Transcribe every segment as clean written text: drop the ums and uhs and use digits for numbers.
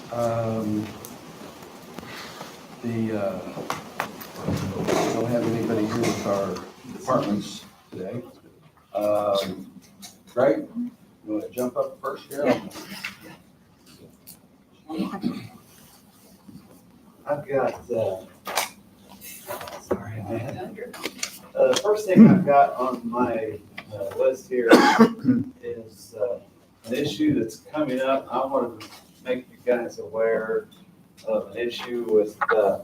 We don't have anybody here with our departments today. Greg, you want to jump up first here? I've got, sorry, the first thing I've got on my list here is an issue that's coming up. I wanted to make you guys aware of an issue with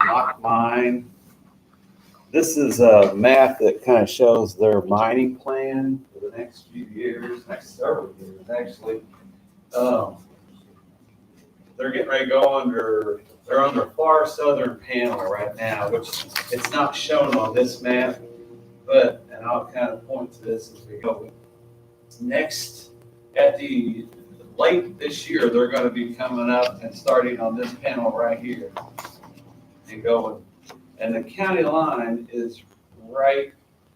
Mock Mine. This is a map that kind of shows their mining plan for the next few years, next several years, actually. They're getting ready to go under, they're on their far southern panel right now, which it's not shown on this map, but, and I'll kind of point to this as we go. Next, at the late this year, they're going to be coming up and starting on this panel right here and going. And the county line is right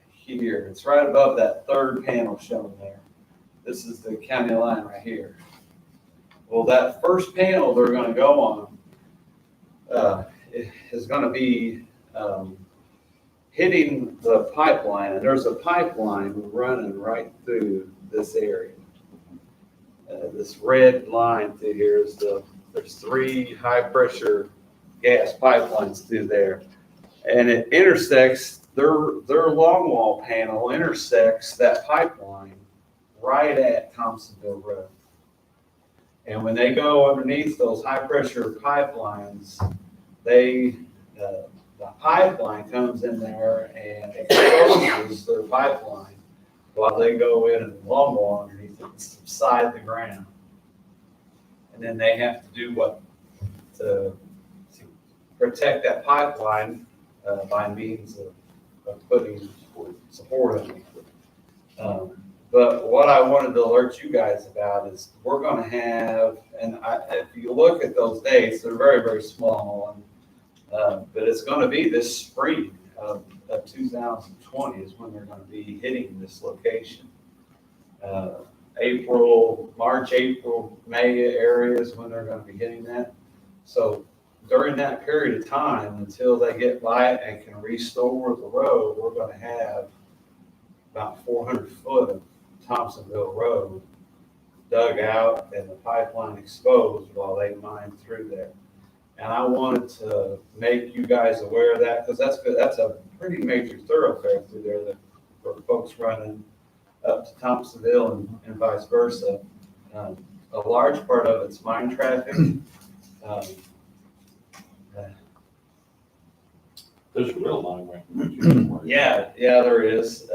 here. It's right above that third panel shown there. This is the county line right here. Well, that first panel they're going to go on is going to be hitting the pipeline, and there's a pipeline running right through this area. This red line through here is there's 3 high-pressure gas pipelines through there, and it intersects their longwall panel intersects that pipeline right at Thompsonville Road. And when they go underneath those high-pressure pipelines, the pipeline comes in there and exposes their pipeline while they go in and longwall underneath it and subside the ground. And then they have to do what to protect that pipeline by means of putting support underneath it. But what I wanted to alert you guys about is we're going to have, and if you look at those dates, they're very, very small. But it's going to be this spring of 2020 is when they're going to be hitting this location. March, April, May area is when they're going to be hitting that. So during that period of time, until they get by it and can restore the road, we're going to have about 400 foot of Thompsonville Road dug out and the pipeline exposed while they mine through there. And I wanted to make you guys aware of that because that's a pretty major thoroughfare through there that for folks running up to Thompsonville and vice versa. A large part of it's mine traffic. There's a real line right. Yeah, there is.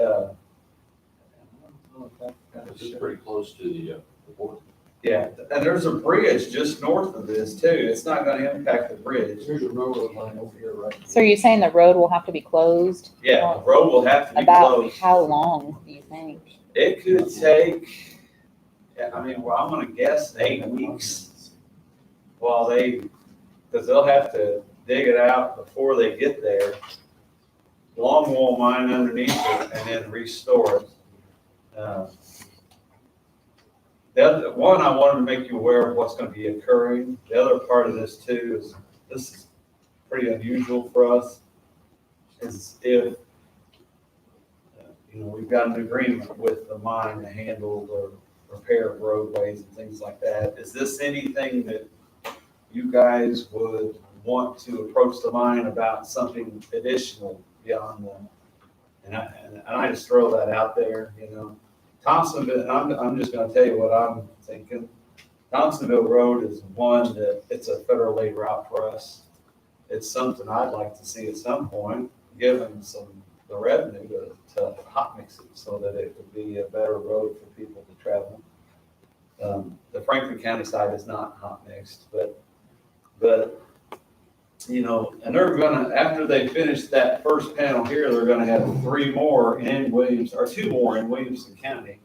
This is pretty close to the border. Yeah, and there's a bridge just north of this too. It's not going to impact the bridge. There's a railroad line over here, right? So are you saying the road will have to be closed? Yeah, the road will have to be About closed. how long do you think? It could take, I'm going to guess 8 weeks while because they'll have to dig it out before they get there, longwall mine underneath it, and then restore it. The other one, I wanted to make you aware of what's going to be occurring. The other part of this too is, this is pretty unusual for us, is if, we've got an agreement with the mine to handle the repair of roadways and things like that. Is this anything that you guys would want to approach the mine about something additional beyond them? And I just throw that out there, Thompsonville, I'm just going to tell you what I'm thinking. Thompsonville Road is one that it's a federal aid route for us. It's something I'd like to see at some point, given the revenue to hot mix it so that it would be a better road for people to travel. The Franklin County side is not hot mixed, but and they're gonna, after they finish that first panel here, they're gonna have 3 more in Williams, or 2 more in Williamson County.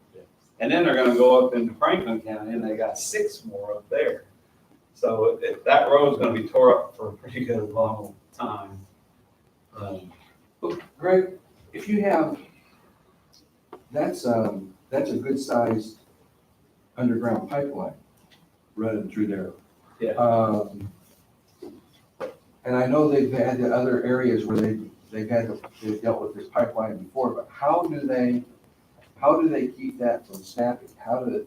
And then they're gonna go up into Franklin County and they got 6 more up there. So that road's gonna be tore up for a pretty good long time. Greg, if you have, that's a good sized underground pipeline running through there. Yeah. And I know they've had the other areas where they've dealt with this pipeline before, but how do they keep that from snapping?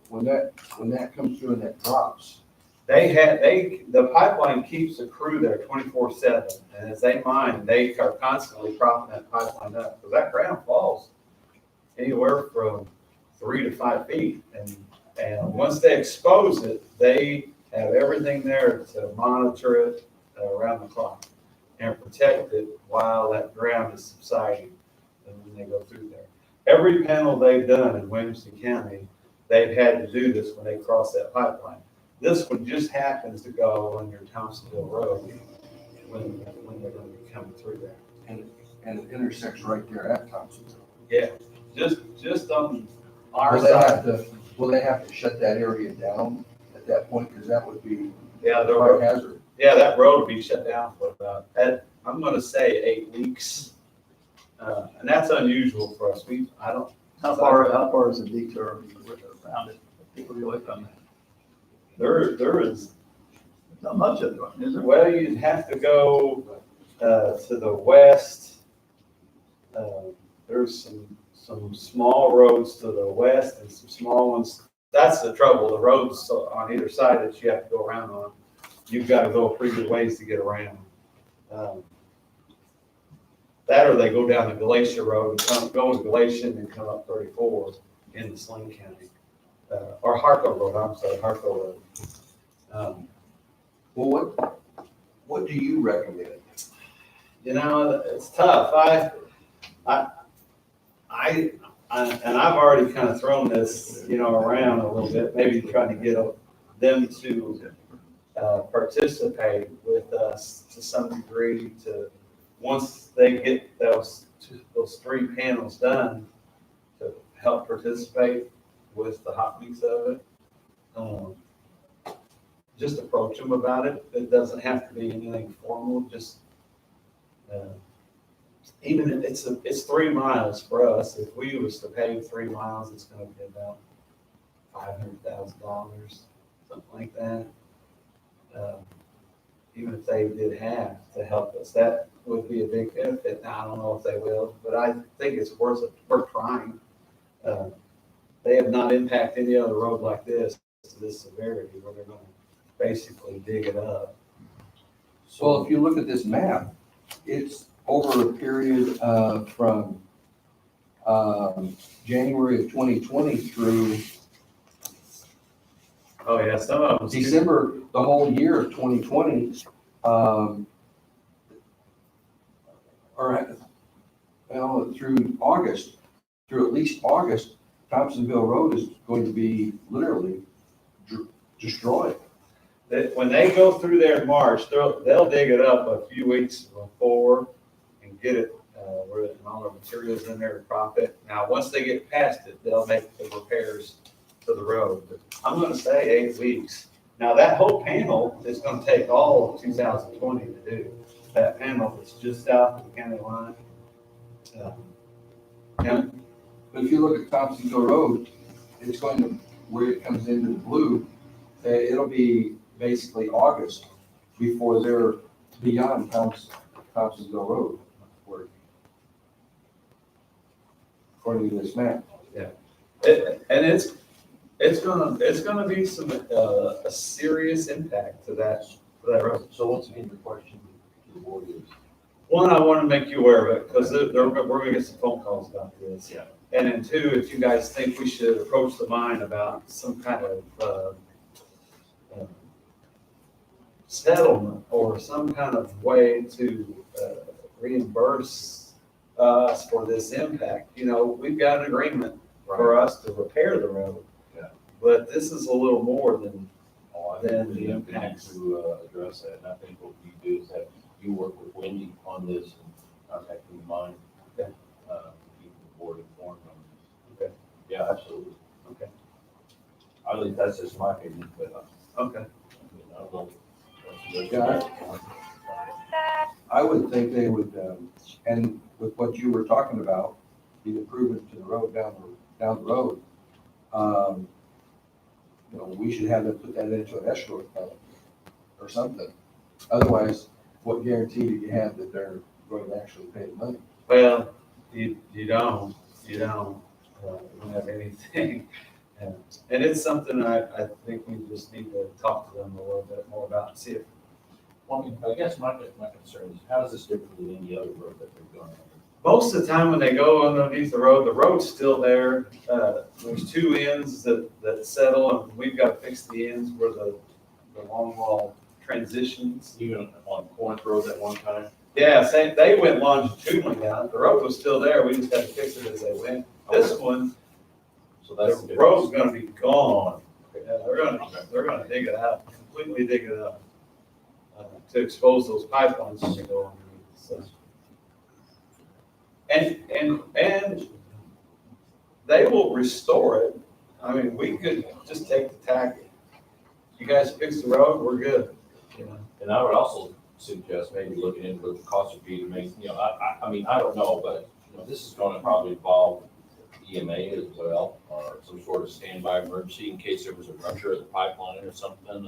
When that comes through and that drops? The pipeline keeps the crew there 24/7, and as they mine, they are constantly propping that pipeline up, because that ground falls anywhere from 3 to 5 feet, and once they expose it, they have everything there to monitor it around the clock and protect it while that ground is subsiding, and when they go through there. Every panel they've done in Williamson County, they've had to do this when they cross that pipeline. This one just happens to go under Thompsonville Road when they're gonna be coming through there. And it intersects right there at Thompsonville. Yeah, just on our Will they side. will they have to shut that area down at that point? Because that would be Yeah, quite hazard. that road will be shut down for about, I'm gonna say 8 weeks. And that's unusual for us. How far is the detour around it? People get away from it. There is, Not much of it, is there? well, you'd have to go, to the west. There's some small roads to the west and some small ones. That's the trouble. The roads on either side that you have to go around on, you've got to go a pretty good ways to get around. That or they go down the Glacier Road and go to Glacier and come up 34 into Sling County. Or Harco Road, I'm sorry, Harco Road. Well, what do you recommend? It's tough. And I've already kind of thrown this, around a little bit, maybe trying to get them to participate with us to some degree once they get those 3 panels done, to help participate with the hot mix of it. Just approach them about it. It doesn't have to be anything formal, just even if it's 3 miles for us. If we was to pave 3 miles, it's gonna be about $500,000, something like that. Even if they did half to help us, that would be a big benefit. Now, I don't know if they will, but I think it's worth trying. They have not impacted any other road like this to this severity, where they're gonna basically dig it up. Well, if you look at this map, it's over a period from January of 2020 through Oh, yeah, some of them. December, the whole year of 2020, through August, through at least August, Thompsonville Road is going to be literally destroyed. When they go through there in March, they'll dig it up a few weeks before and get it, and all the materials in there to prop it. Now, once they get past it, they'll make the repairs to the road. But I'm gonna say 8 weeks. Now, that whole panel is gonna take all of 2020 to do. That panel that's just south of the county line. But if you look at Thompsonville Road, it's going to, where it comes into the blue, it'll be basically August before they're beyond Thompsonville Road, according to this map. And it's gonna be a serious impact to that road. So once again, the question to the board is, One, I want to make you aware of it, because we're gonna get some phone calls about this. Yeah. And then 2, if you guys think we should approach the mine about some kind of settlement or some kind of way to reimburse us for this impact. We've got an agreement for us to repair the road. Yeah. But this is a little more than, I Then think the we impacts. need to address that, and I think what you do is have you work with Wendy on this and contact the mine. Okay. Keep the board informed on this. Okay. Yeah, absolutely. Okay. I think that's just my opinion, but okay. I don't know. Yeah. I would think they would, and with what you were talking about, the improvement to the road down the road, we should have them put that into an escrow account. or something. Otherwise, what guarantee do you have that they're going to actually pay the money? Well, you don't, you don't have anything. And it's something I think we just need to talk to them a little bit more about, and see if, Well, I mean, I guess my concern is, how does this differ than any other road that they're going on? most of the time when they go underneath the road's still there. There's two ends that settle, and we've got to fix the ends where the long wall transitions. Even on Corinth Road at one time? Yeah, same, they went longitudinally down, the road was still there, we just had to fix it as they went. This one, So that's. the road's gonna be gone. Yeah, they're gonna dig it out, completely dig it up, to expose those pipelines when they go underneath, so. And they will restore it. I mean, we could just take the tack. You guys fix the road, we're good, you know. And I would also suggest maybe looking into what the cost would be to make, I mean, I don't know, but, this is gonna probably involve EMA as well, or some sort of standby emergency in case there was a rupture of the pipeline or something,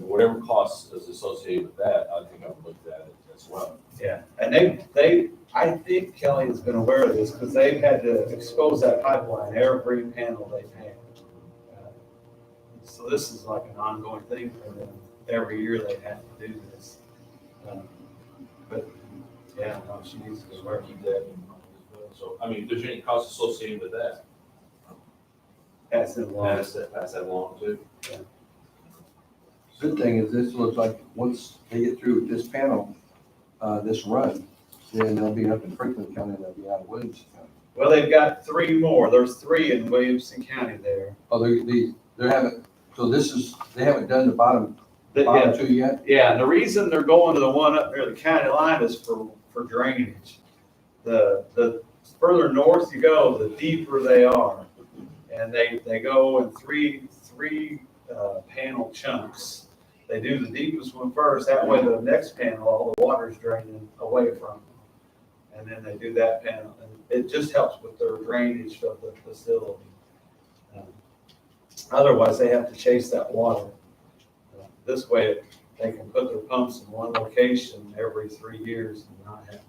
whatever cost is associated with that, I think I would look at it as well. Yeah, and I think Kelly has been aware of this, because they've had to expose that pipeline every panel they've had. So this is like an ongoing thing for them. Every year they have to do this. But, yeah, no, she needs to So be we're working. keep that in mind as well. So, I mean, if there's any cost associated with that, Pass it along. pass that along too. Good thing is this looks like once they get through with this panel, this run, then they'll be up in Franklin County, and they'll be out of Williamson County. Well, they've got three more. There's three in Williamson County there. Oh, they haven't, so they haven't done the bottom Yeah, two yet? yeah, and the reason they're going to the one up near the county line is for drainage. The further north you go, the deeper they are. And they go in three panel chunks. They do the deepest one first, that way the next panel, all the water's draining away from them. And then they do that panel, and it just helps with their drainage of the facility. Otherwise, they have to chase that water. This way, they can put their pumps in one location every 3 years and not have to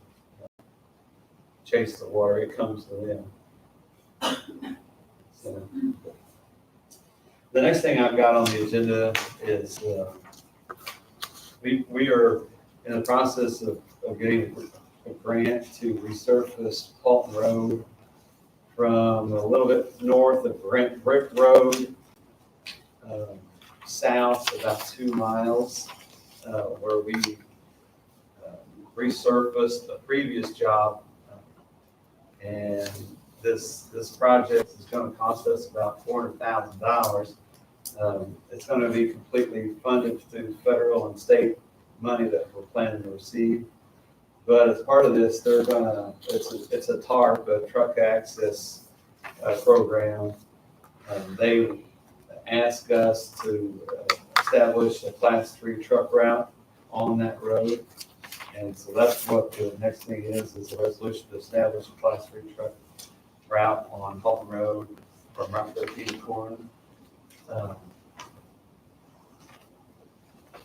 chase the water, it comes to them. So, the next thing I've got on the agenda is, we are in the process of getting a grant to resurface Paulton Road from a little bit north of Brick Road, south about 2 miles, where we resurfaced a previous job. And this project is gonna cost us about $400,000. It's gonna be completely funded through federal and state money that we're planning to receive. But as part of this, they're gonna, it's a TARP, a truck access program. They ask us to establish a class 3 truck route on that road. And so that's what the next thing is a resolution to establish a class 3 truck route on Halton Road from Route 13 to Corinth.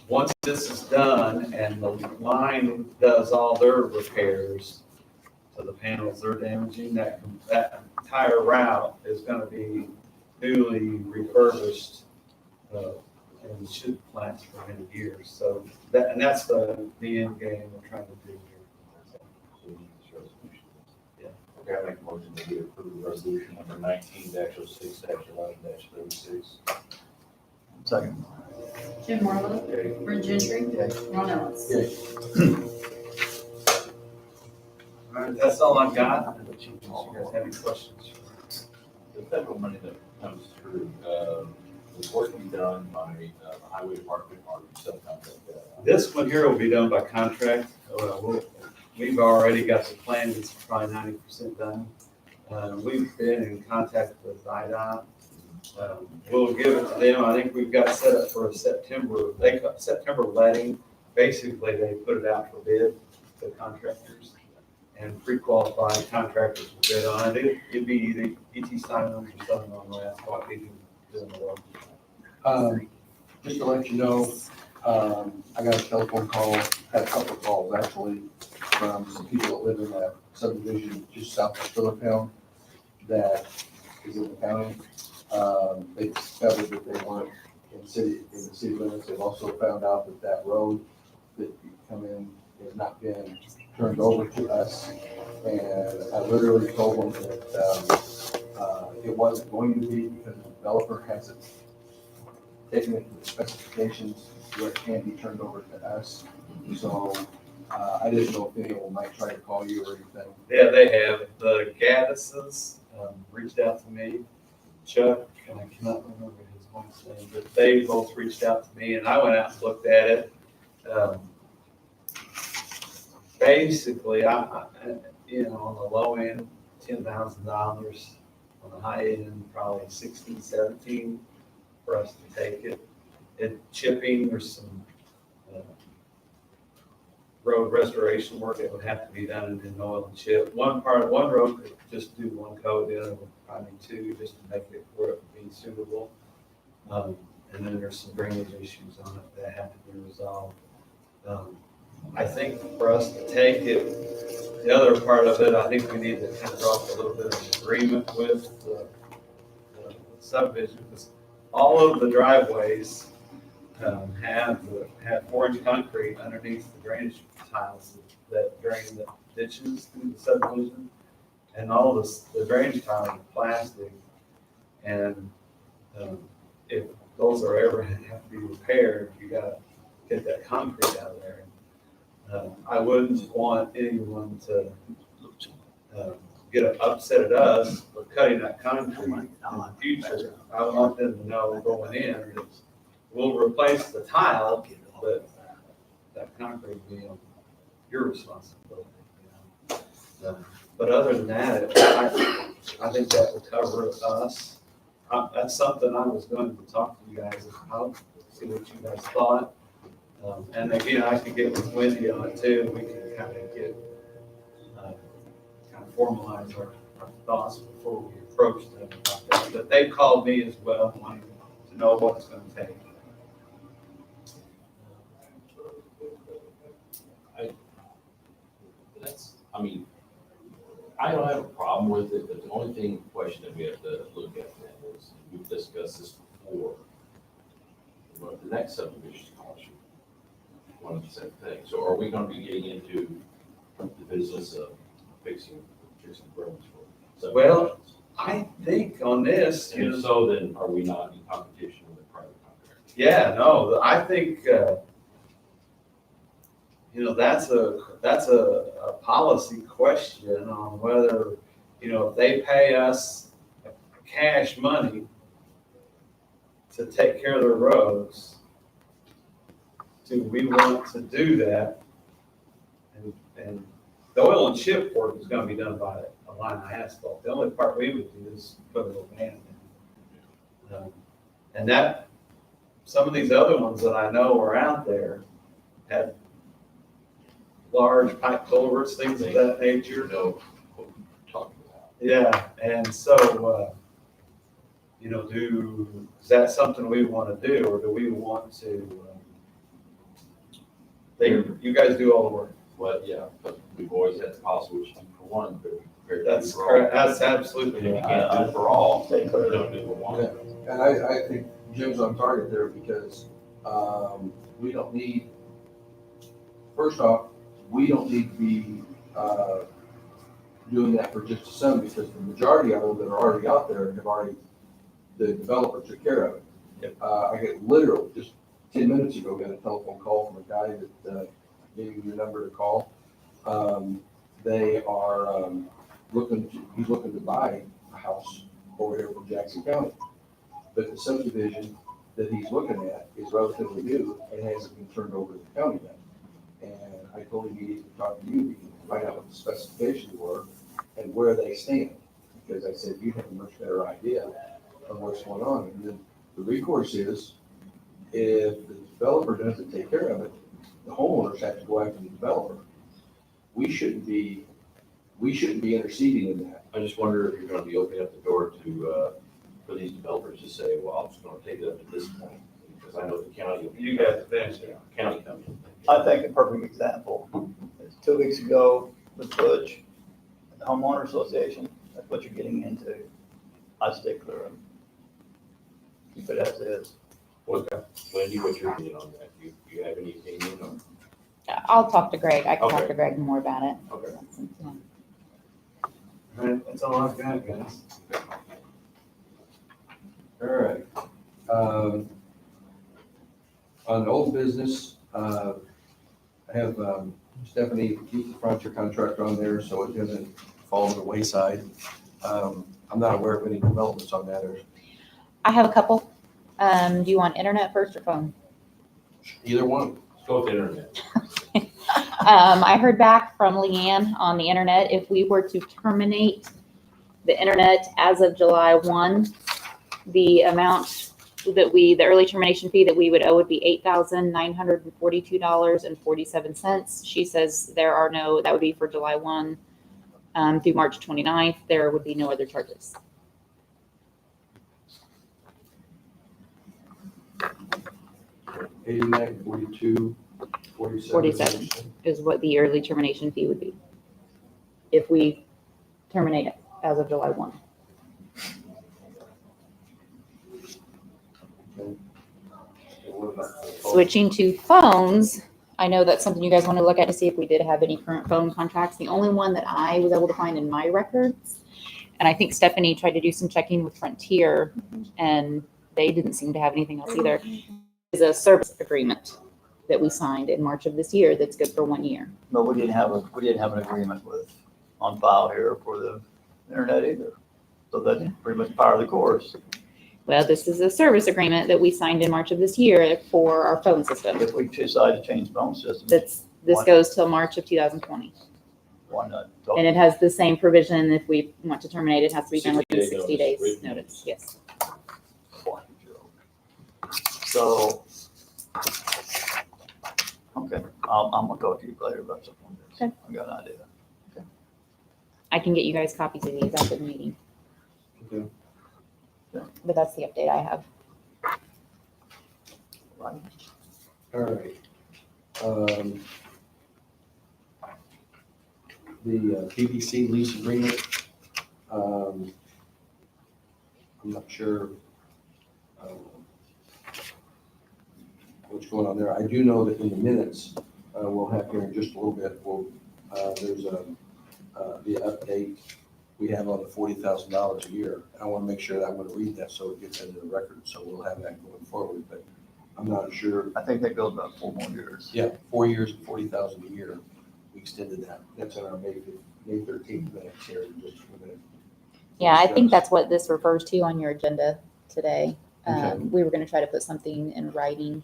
Once this is done and the line does all their repairs to the panels they're damaging, that entire route is gonna be newly refurbished, and should last for many years. So that's the end game we're trying to do here. So we need this resolution. Yeah. Okay, I make a motion that we approve resolution number 19-06-11-36. Second. Jim Marlowe, Okay. Brent Gentry, Yay. Ron Ellis. Yeah. All right, that's all I've got. Unless you guys have any questions? The federal money that comes through, is work to be done by the highway department or subcontract that? This one here will be done by contract. We've already got the plan, it's probably 90% done. We've been in contact with IDOT. We'll give it to them. I think we've got it set up for a September letting. Basically, they put it out for bid to contractors, and pre-qualified contractors will bid on it. It'd be either ET Simons or Southern on Asphalt, either doing the work. Just to let you know, I got a telephone call, had a couple of calls actually, from some people that live in that subdivision just south of Philadelphia that is in the county. They discovered that they weren't in the city limits. They've also found out that that road that you come in has not been turned over to us. And I literally told them that, it wasn't going to be because the developer hasn't taken it to the specifications where it can be turned over to us. So, I didn't know if anyone might try to call you or anything. Yeah, they have. The Gaddises reached out to me. Chuck, and I cannot remember his wife's name, but they both reached out to me, and I went out and looked at it. Basically, on the low end, $10,000. On the high end, probably 16, 17 for us to take it. Chipping, there's some road restoration work that would have to be done in oil and chip. One road could just do one coat, the other would probably two, just to make it where it would be suitable. And then there's some drainage issues on it that have to be resolved. I think for us to take it, the other part of it, I think we need to kind of draw up a little bit of agreement with the subdivision, because all of the driveways have 4-inch concrete underneath the drainage tiles that drain the ditches through the subdivision. And all the drainage tiles are plastic. And if those are ever have to be repaired, you gotta get that concrete out of there. I wouldn't want anyone to get upset at us for cutting that concrete in the future. I want them to know going in that we'll replace the tile, but that concrete will be your responsibility. But other than that, I think that will cover us. That's something I was going to talk to you guys about, see what you guys thought. And again, I could get with Wendy on it too. We can kind of formalize our thoughts before we approach them about that. But they called me as well, wanting to know what it's going to take. I don't have a problem with it, but the only question that we have to look at then is, we've discussed this before. What the next subdivision policy, one of the same thing. So are we going to be getting into the business of fixing roads for Well, subdivisions? I think on this, And if so, then are we not in competition with a private contractor? yeah, no, I think, that's a policy question on whether, if they pay us cash money to take care of their roads, do we want to do that? And the oil and chip work is gonna be done by a line of asphalt. The only part we would do is put a little band in. And that, some of these other ones that I know are out there have large pipe culverts, things of that nature. You know what we're talking about. Yeah, and so, is that something we want to do, or do we want to, you guys do all the work? Well, yeah, but we've always had the policy, which is for one, but we're prepared to do That's for all. correct, that's And absolutely. if you can't do it for all, you don't do it for one. And I think Jim's on target there because, we don't need, first off, we don't need to be, doing that for just some, because the majority of them that are already out there the developer took care of it. Yep. I get literally just 10 minutes ago, got a telephone call from a guy that, gave me your number to call. They are, he's looking to buy a house over here from Jackson County. But the subdivision that he's looking at is relatively new and hasn't been turned over to the county yet. And I told him he needed to talk to you, we can find out what the specifications were and where they stand. Because I said, you have a much better idea of what's going on. And then the recourse is, if the developer doesn't take care of it, the homeowners have to go after the developer. We shouldn't be interceding in that. I just wonder if you're gonna be opening up the door to, for these developers to say, well, I'm just gonna take it up to this point. because I know the county. You guys finish it. County comes in. I think a perfect example is 2 weeks ago with Butch, the homeowner association, that's what you're getting into. I stay clear of it. Keep it as is. Wendy, what's your opinion on that? You have any opinion on? I'll talk to Greg. I can talk Okay. to Greg more about it. Okay. Yeah. That's all I've got, guys. All right. On old business, I have Stephanie keep the frontier contract on there so it doesn't fall to the wayside. I'm not aware of any developments on that or I have a couple. Do you want internet first or phone? either one. Let's go with the internet. I heard back from Leanne on the internet. If we were to terminate the internet as of July 1, the amount that the early termination fee that we would owe would be $8,942.47. She says that would be for July 1 through March 29th. There would be no other charges. $89, $42, $47. 47 is what the early termination fee would be if we terminate it as of July 1. And what about the phone? Switching to phones, I know that's something you guys want to look at to see if we did have any current phone contracts. The only one that I was able to find in my records, and I think Stephanie tried to do some checking with Frontier, and they didn't seem to have anything else either, is a service agreement that we signed in March of this year that's good for 1 year. But we didn't have an agreement on file here for the internet either. So that's pretty much par of the course. Well, this is a service agreement that we signed in March of this year for our phone system. If we decide to change phone systems, This goes till March of 2020. why not? And it has the same provision. If we want to terminate, it has to be done within 60 60 days days notice. notice. Yes. So, okay, I'm gonna talk to you later about something on this. Okay. I got an idea. I can get you guys copies of these after the meeting. Okay. But that's the update I have. Right. All right. The PVC lease agreement, I'm not sure what's going on there. I do know that in the minutes, we'll have here in just a little bit, there's the update we have on the $40,000 a year. I want to make sure that I'm going to read that so it gets into the record, so we'll have that going forward, but I'm not sure. I think that goes about 4 more years. Yeah, 4 years and 40,000 a year. We extended that. That's in our May 13th minutes here in just a minute. Yeah, I think that's what this refers to on your agenda today. Okay. We were going to try to put something in writing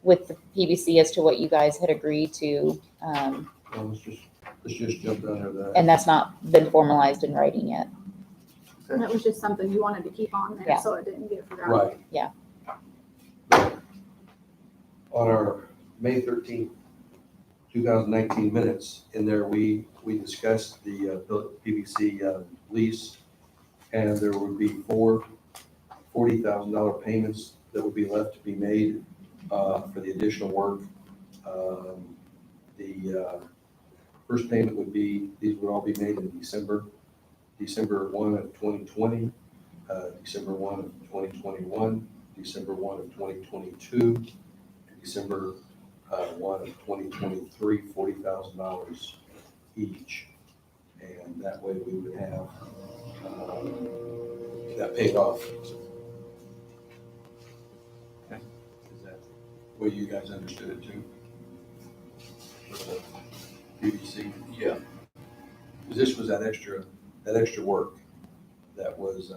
with the PBC as to what you guys had agreed to. Well, let's just jump under that. And that's not been formalized in writing yet. And that was just something you wanted to keep on Yeah. there, so it didn't get forgotten. Right. Yeah. On our May 13th, 2019 minutes, in there, we discussed the PVC lease, and there would be 4 $40,000 payments that would be left to be made for the additional work. The first payment would be, these would all be made in December 1 of 2020, December 1 of 2021, December 1 of 2022, December 1 of 2023, $40,000 each. And that way we would have that paid off. Okay. Is that the way you guys understood it too? With the PVC? Yeah. Because this was that extra work that was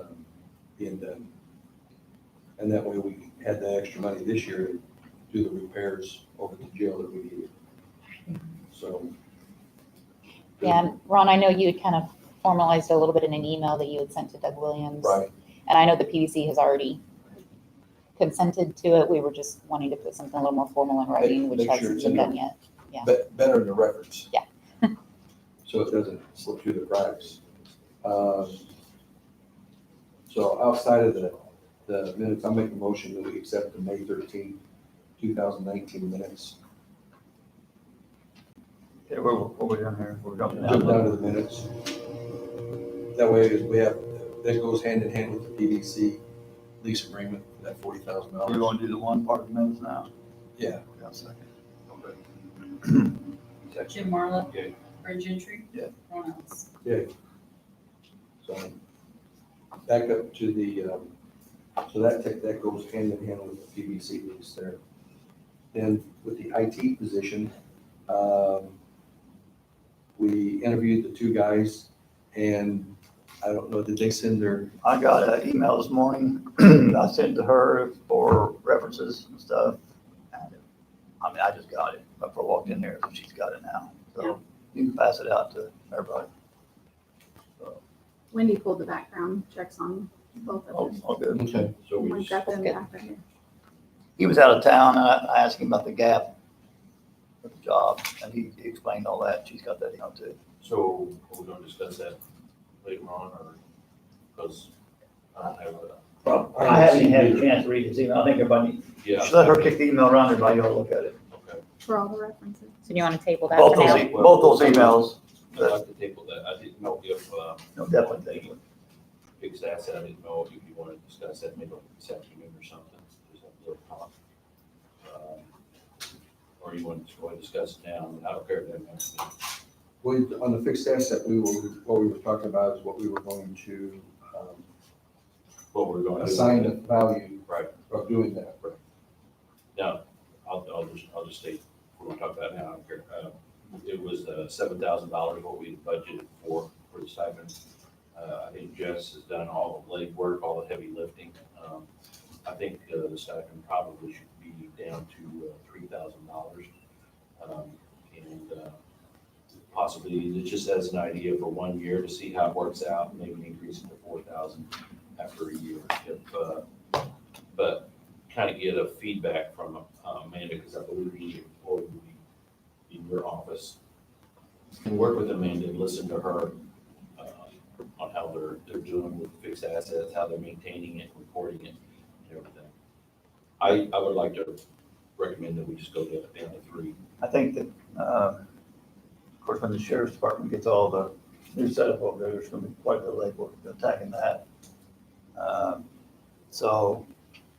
being done. And that way we had the extra money this year to do the repairs over the jail that we needed. So. Yeah, and Ron, I know you had kind of formalized a little bit in an email that you had sent to Doug Williams. Right, And I know the PVC has already consented to it. We were just wanting to put something a little more formal in writing, which Make sure hasn't it's been in done yet. Yeah. but better in the records. Yeah. So it doesn't slip through the cracks. So outside of the minutes, I'll make a motion that we accept the May 13, 2019 minutes. Okay, what we doing here? We're jumping Jump down down. to the minutes. That way we have, that goes hand in hand with the PVC lease agreement, for that We $40,000. want to do the one part of the minutes now? Yeah. Got a second. Jim Marlowe. Yeah. Ray Gentry. Yeah. Ron Ellis. So back up to the, so that goes hand in hand with the PVC lease there. Then with the IT position, we interviewed the two guys, and I don't know, did they send their, I got an email this morning. I sent to her for references and stuff. And, I mean, I just got it before I walked in there, so she's got it now. So you can pass it out to everybody. Wendy pulled the background checks on both of All them. all good. okay, So we We've just, got them That's back right here. He was out of town, and I asked him about the gap with the job, and he explained all that. She's got that email too. so are we gonna discuss that later on, or, because I don't have a, I haven't even had a chance to read his email. I think everybody, yeah. just let her kick the email around, everybody ought to look at it. Okay, For all the references. So do you want to table that Both for those, now? both those emails, I'd like to table that, I didn't know if, no, definitely table it. fixed asset, I didn't know if you wanted to discuss that maybe this afternoon or something, just have a little talk. Or you want to go ahead and discuss it now, I don't care if that makes me. on the fixed asset, what we were talking about is what we were going to What we're going to do. assign the value Right, of doing that. now, I'll just state, what we're talking about now, I don't care. It was $7,000 what we budgeted for the stipend. I think Jess has done all the legwork, all the heavy lifting. I think the stipend probably should be down to $3,000. And possibly, just as an idea for 1 year to see how it works out, maybe increase it to 4,000 after a year. But kind of get a feedback from Amanda, because I believe you employed me in your office. And work with Amanda and listen to her on how they're doing with fixed assets, how they're maintaining it, reporting it, and everything. I would like to recommend that we just go down to 3. I think that, of course, when the sheriff's department gets all the new setup over there, there's gonna be quite a bit of labor attacking that. So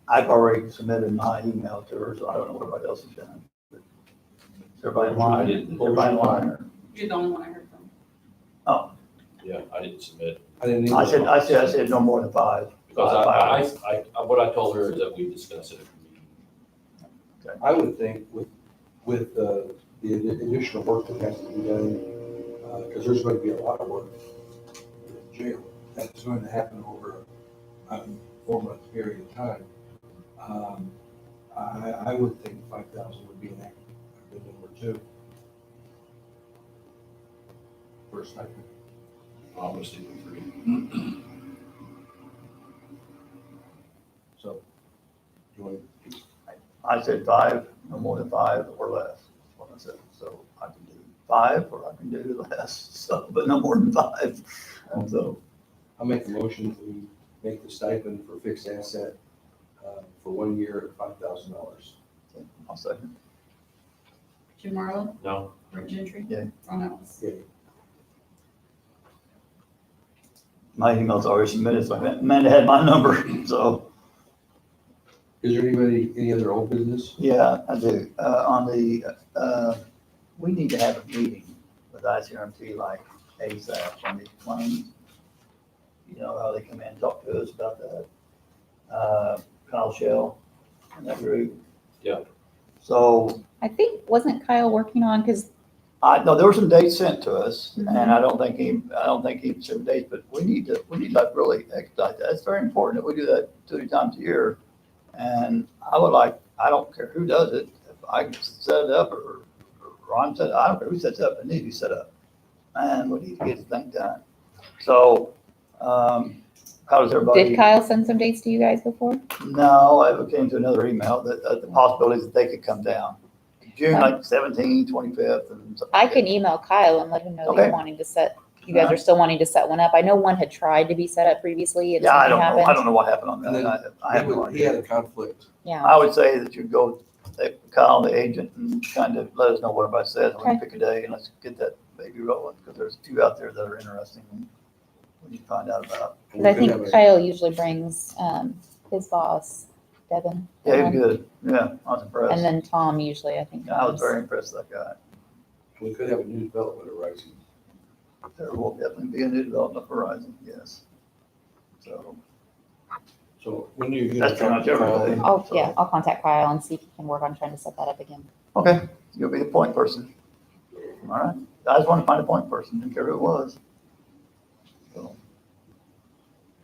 I've already submitted my email to her, so I don't know what everybody else has done. Is everybody in line? I didn't. Everybody in line, or? You're the only one I heard from. Oh, Yeah, I didn't submit. I didn't. I said no more than 5. Because what I told her is that we discuss it at the meeting. I would think with the additional work that has to be done, because there's going to be a lot of work in jail. That's going to happen over a 4-month period of time. I would think 5,000 would be a good number too. First, I could. I'm gonna stick with 3. So, you want to, I said 5, no more than 5 or less, that's what I said. So I can do 5 or I can do less, so, but no more than 5. So I'll make a motion that we make the stipend for fixed asset for 1 year at $5,000. I'll second. Jim Marlowe. No, Ray Gentry. Yeah. Ron Ellis. Okay. My email's already submitted, so Amanda had my number, so, Is there any other old business? yeah, I do. We need to have a meeting with ICRMT like ASAP on these claims. You know, how they come in and talk to us about that. Kyle Shell and that group. Yeah. So, I think, wasn't Kyle working on, because no, there were some dates sent to us, and I don't think he said dates, but we need like really expedite that. It's very important that we do that 2 times a year. And I don't care who does it, if I can set it up or Ron set it, I don't care who sets it up, it needs to be set up. And we need to get the thing done. So, how does everybody? did Kyle send some dates to you guys before? No, I came to another email that, the possibilities that they could come down. June like 17th, 25th and. I can email Kyle and let him know that Okay. you're wanting to set you guys are still wanting to set one up. I know one had tried to be set up previously and Yeah, I something don't know. I happened. don't know what happened on And then that. I have no He had idea. a conflict. Yeah, I would say that you go, call the agent and kind of let us know what everybody says. We can pick a day and let's get that baby rolling, because there's a few out there that are interesting. We need to find out about. And because I we could have think a- Kyle usually brings, his boss, Devin. Yeah, he's good. Yeah, I was impressed. And then Tom usually, I think. Yeah, I was comes. very impressed with that guy. We could have a new development arising. There will definitely be a new development horizon, yes. So, So when do you? That's pretty much everything. I'll contact Kyle and see if he can work on trying to set that up again. okay, you'll be the point person. All right. I just want to find a point person, didn't care who it was. So,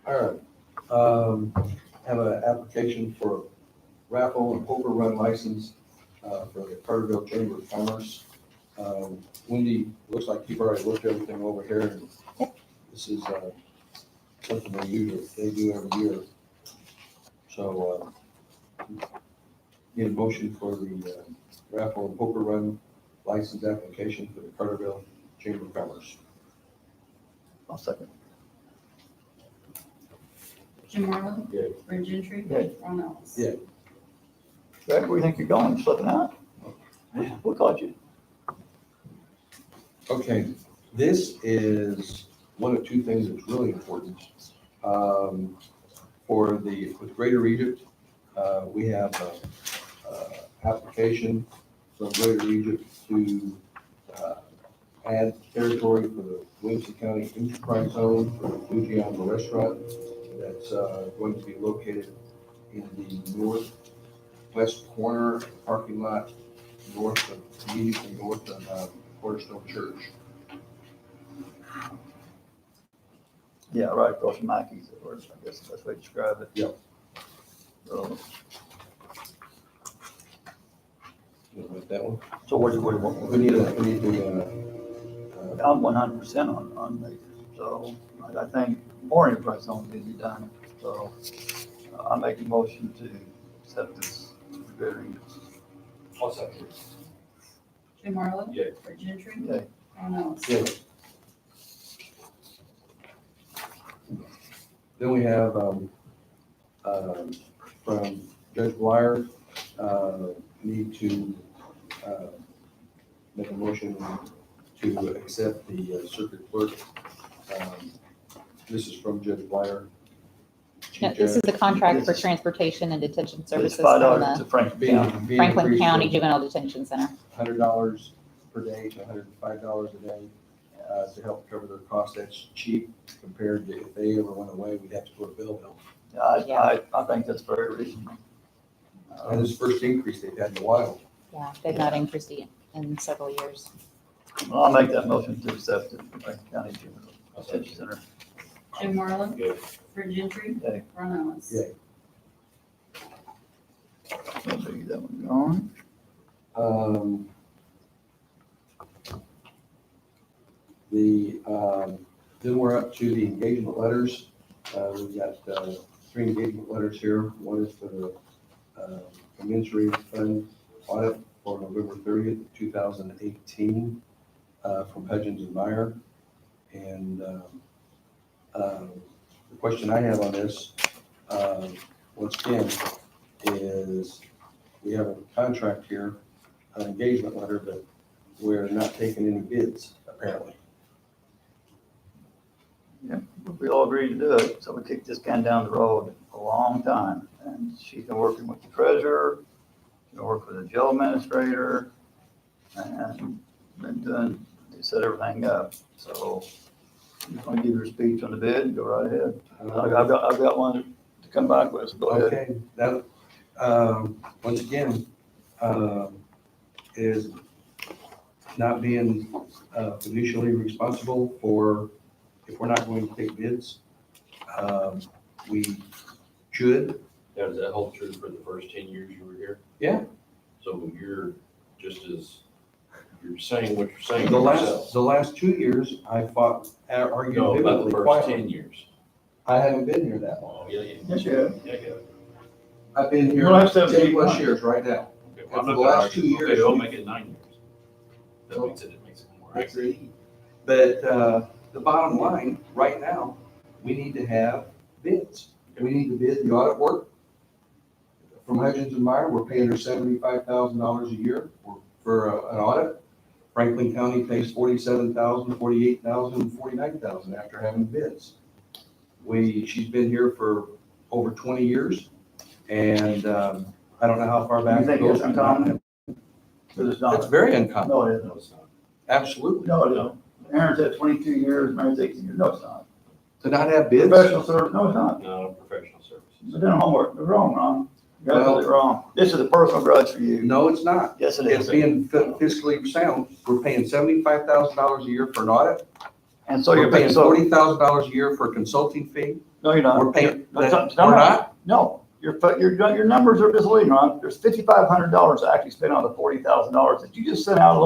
All right. Have an application for raffle and poker run license for the Carterville Chamber of Commerce. Wendy, looks like you've already looked everything over here. And this is something they do every year. So need a motion for the raffle and poker run license application for the Carterville Chamber of Commerce. I'll second. Jim Marlowe? Yeah. Brent Gentry? Yeah. Ron Ellis? Yeah. Greg, where do you think you're going? Slipping out? What caught you? Okay, this is one of two things that's really important. With Greater Egypt, we have a application from Greater Egypt to add territory for the Williamson County Enterprise Zone for the Fujiama Restaurant that's going to be located in the northwest corner parking lot, immediately north of Cornerstone Church. Yeah, right across from Mackey's, or I guess that's the way to describe it. Yep. So You want that one? what do you want? We need to, I'm 100% on Maker, so I think more enterprise zones need to be done. So I make a motion to accept this very, I'll second. Jim Marlowe? Yeah. Brent Gentry? yeah, Ron Ellis? yeah. Then we have, from Judge Blyer, need to, make a motion to accept the circuit clerk. This is from Judge Blyer. Chief No, this is Judge. a contract This for is- transportation and detention it's services $5 from to the Franklin Being- County. being Franklin increased County from Juvenile Detention Center. $100 per day to $105 a day to help cover their costs. That's cheap compared to if they ever went away, we'd have to go to Belleville. I think that's very reasonable. And this is the first increase they've had in a while. Yeah, they've not increased it in several years. Well, I'll make that motion to accept it, Franklin County Juvenile Detention Center. Jim Marlowe? Yeah. Brent Gentry? Yeah. Ron Ellis? Yeah. I'll leave that one gone. Then we're up to the engagement letters. We've got 3 engagement letters here. One is for the commensurate fund audit for November 30th, 2018 from Hudgens and Meyer. And the question I have on this, once again, is we have a contract here, an engagement letter, but we're not taking any bids apparently. We all agreed to do it, so we kicked this can down the road a long time. And she's been working with the treasurer, she's been working with the jail administrator, and they set everything up. So you want to give your speech on the bid, go right ahead. I've got one to come back with, so go ahead. Okay, that, once again, is not being fiducially responsible for, if we're not going to take bids, we should. Now, does that hold true for the first 10 years you were here? Yeah. So you're just as, you're saying what you're saying The yourself. last 2 years, I fought, argued No, about the vividly, first quietly. 10 years. I haven't been here that long. Oh, yeah, yeah. Yes, you have. Yeah, yeah. I've been here Well, that's 10 plus 17 years right now. Okay, And I'm for not the gonna last argue. 2 years, Okay, we'll we- make it 9 years. That makes it more accurate. But the bottom line, right now, we need to have bids. We need to bid the audit work. From Hudgens and Meyer, we're paying her $75,000 a year for an audit. Franklin County pays $47,000, $48,000, $49,000 after having bids. She's been here for over 20 years, and I don't know how far back You it think goes. it's uncommon? But it's It's not. very uncommon, No, it isn't. No, it's not. absolutely. No, it isn't. Aaron's had 22 years, Mary's 18 years. No, it's not. To not have bids, Professional service, no, it's not. No, professional services. They're doing homework. They're wrong, Ron. You're absolutely wrong. This is a personal grudge for you. no, it's not. Yes, it It's is. being fiscally sound. We're paying $75,000 a year for an audit. And so We're you're paying paying, so, $40,000 a year for a consulting fee. no, you're not. We're paying, No, we're it's not. not? No, your numbers are misleading, Ron. There's $5,500 actually spent on the $40,000 that you just sent out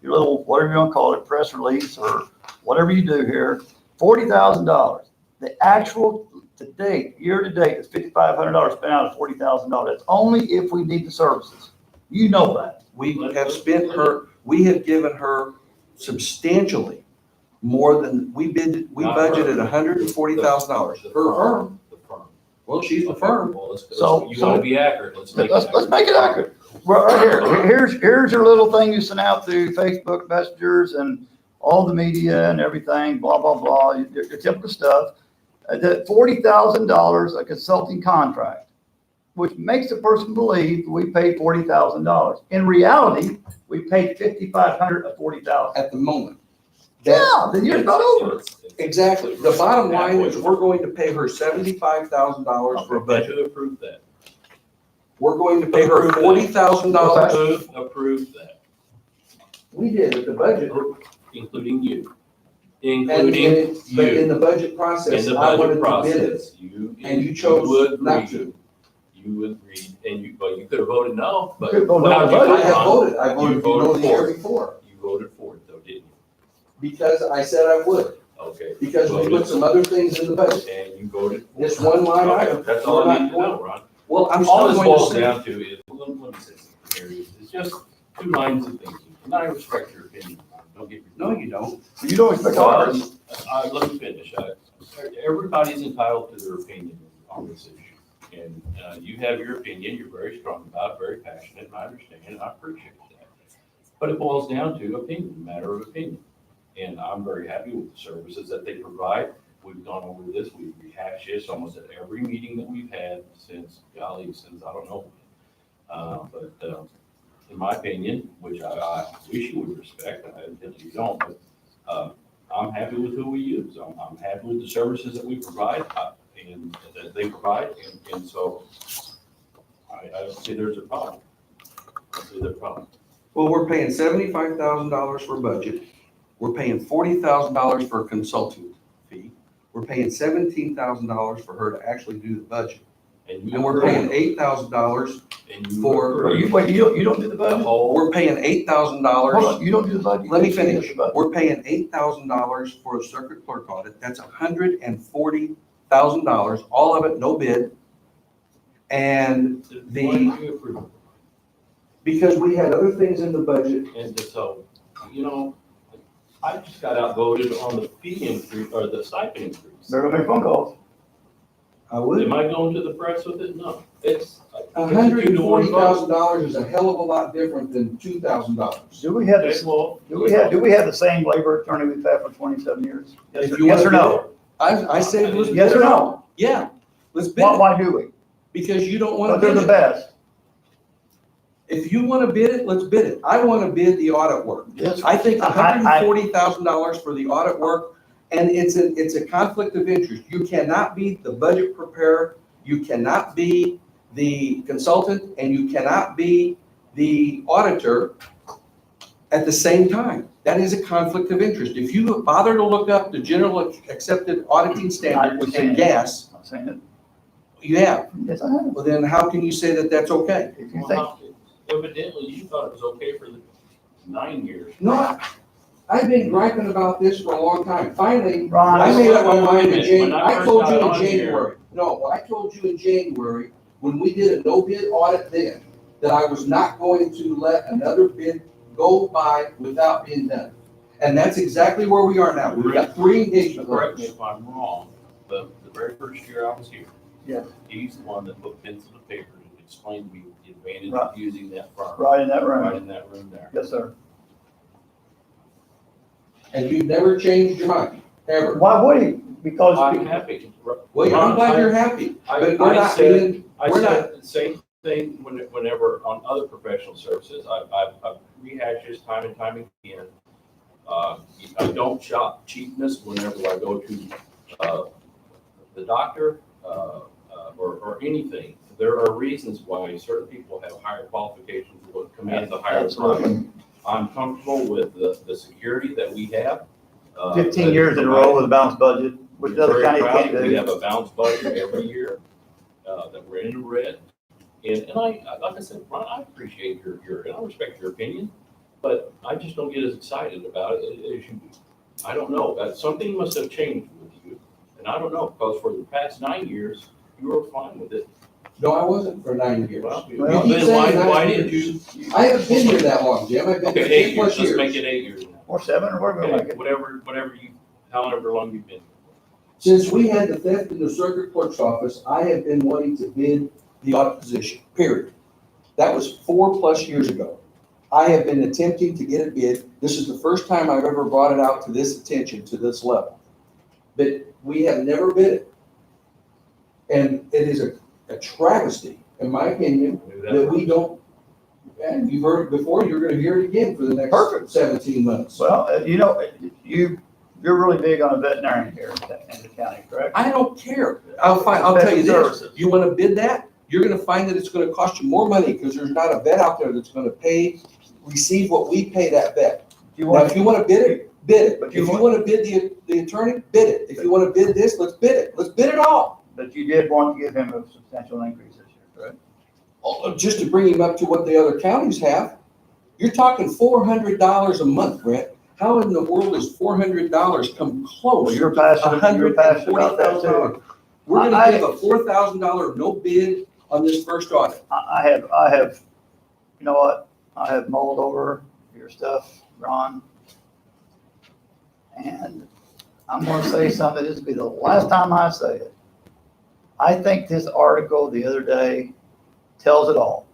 your little, whatever you want to call it, press release or whatever you do here. $40,000. The actual to date, year to date, is $5,500 spent out of $40,000. That's only if we need the services. You know that. We have spent we have given her substantially more than, we budgeted $140,000. The Her firm, The firm. well, she's the firm. Well, So- you want to be accurate, let's make it Let's make it accurate. Right here. Here's your little thing you sent out through Facebook messengers and all the media and everything, blah, blah, blah, your typical stuff. That $40,000 a consulting contract, which makes the person believe we paid $40,000. In reality, we paid $5,500 of $40,000. At the moment. Yeah, the year's not over. Exactly. The bottom line is we're going to pay her $75,000 for a budget. Who approved that? We're going to pay her $40,000. Who approved that? We did at the budget. Including you. And Including but in you. the budget In process, the I wanted budget to bid it. process, you. And you chose agreed. not to. You agreed, and you could have voted no, but. You could vote no, how'd you but I have Ron? voted. I You voted no voted the year for it. before You voted for it though, didn't you? because I said I would. Okay. Because we put some other things in the budget. And you voted for it. This one line Okay, item. that's all we're I not need to know, Ron. Well, I'm All still this going boils to say, down to is, let me say something here, it's just two lines of thinking, and I respect your opinion, Ron, don't get me no, wrong. you don't. You don't expect ours. Let me finish. Everybody's entitled to their opinion on this issue. And you have your opinion, you're very strong about it, very passionate, and I understand, and I appreciate that. But it boils down to opinion, matter of opinion. And I'm very happy with the services that they provide. We've gone over this, we've rehashed this almost at every meeting that we've had since I don't know. But in my opinion, which I wish you would respect, I evidently you don't, but I'm happy with who we use. I'm happy with the services that we provide and that they provide. And so I don't see there's a problem. I don't see the problem. Well, we're paying $75,000 for budget. We're paying $40,000 for a consulting fee. We're paying $17,000 for her to actually do the budget. And we're paying $8,000 for, You don't do the the budget? whole. we're paying Hold $8,000. on, you don't do the budget? Let me You do finish. the budget. We're paying $8,000 for a circuit clerk audit. That's $140,000, all of it, no bid. And Why did you approve it? because we had other things in the budget, And so, I just got outvoted on the fee increase or the stipend increase. They're gonna make phone calls. I would. Am I going to the press with it? No, it's. $140,000 is a hell of a lot different than $2,000. Do we have Okay, this, well. do we have the same labor attorney we've had for 27 years? Yes If or you yes wanna or no? I say, let's Yes bid or it no? out. Yeah, let's bid Why, it, why do we? because you don't want But to they're bid the it. best. If you want to bid it, let's bid it. I want to bid the audit work. Yes. I think I- $140,000 for the audit work, and it's a conflict of interest. You cannot be the budget preparer, you cannot be the consultant, and you cannot be the auditor at the same time. That is a conflict of interest. If you bother to look up the general accepted auditing standards and gas, I'm saying it. you have. Yes, I have. Well, then how can you say that that's okay? If you Well, think, how- Evidently, you thought it was okay for the 9 years. No, I've been griping about this for a long time. Finally, Ron, I made up my mind in When January. I I told first you got in on here- January. No, I told you in January, when we did a no bid audit then, that I was not going to let another bid go by without being done. And that's exactly where we are now. We've got 3 engagement Correct me letters. if I'm wrong, but the very first year I was here. Yeah. He's the one that put pencil to paper and explained to me the advantage Right. of using that firm. Right in that Right room. in that room there. Yes, sir. And you've never changed your mind, ever. Why would he? Because I'm happy. Well, I'm glad you're happy, I- but we're I not said- being, I we're not, said the same thing whenever on other professional services. I've rehashed this time and time again. I don't shop cheapness whenever I go to, the doctor, or anything. There are reasons why certain people have higher qualifications will command the higher price. Absolutely. I'm comfortable with the security that we have. 15 years in a row with a balanced budget, which We're other very county proud can't that We do. have a balanced budget every year, that we're in the red. And like I said, Ron, I appreciate and I respect your opinion, but I just don't get as excited about it as you do. I don't know, something must have changed with you, and I don't know, because for the past 9 years, you were fine with it. no, I wasn't for 9 years. Well, keep then saying why 9 didn't you? I haven't been here that long, Jim. I've been Okay, here 8 10 years, plus let's years. make it 8 years now. Or 7, or whatever we like Okay, it. whatever you, however long you've been. Since we had the theft in the circuit clerk's office, I have been wanting to bid the audit position, period. That was 4+ years ago. I have been attempting to get a bid. This is the first time I've ever brought it out to this attention, to this level. But we have never bid it. And it is a travesty, in my opinion, I knew that. that we don't, and you've heard it before, you're gonna hear it again for the next Perfect. 17 months. Well, you're really big on a veterinarian here in the county, correct? I don't care. I'll tell you this, Services. you wanna bid that, you're gonna find that it's gonna cost you more money, because there's not a vet out there that's gonna receive what we pay that vet. You Now, want, if you wanna bid it, bid it. But If you you want- wanna bid the attorney, bid it. If you wanna bid this, let's bid it. Let's bid it all. but you did want to give him a substantial increase this year, correct? Just to bring him up to what the other counties have. You're talking $400 a month, Brett. How in the world does $400 come Well, close? you're passionate about that too. $140,000. We're gonna give a $4,000 no bid on this first audit. I have, you know what? I have mulled over your stuff, Ron. And I'm gonna say something, this will be the last time I say it. I think this article the other day tells it all.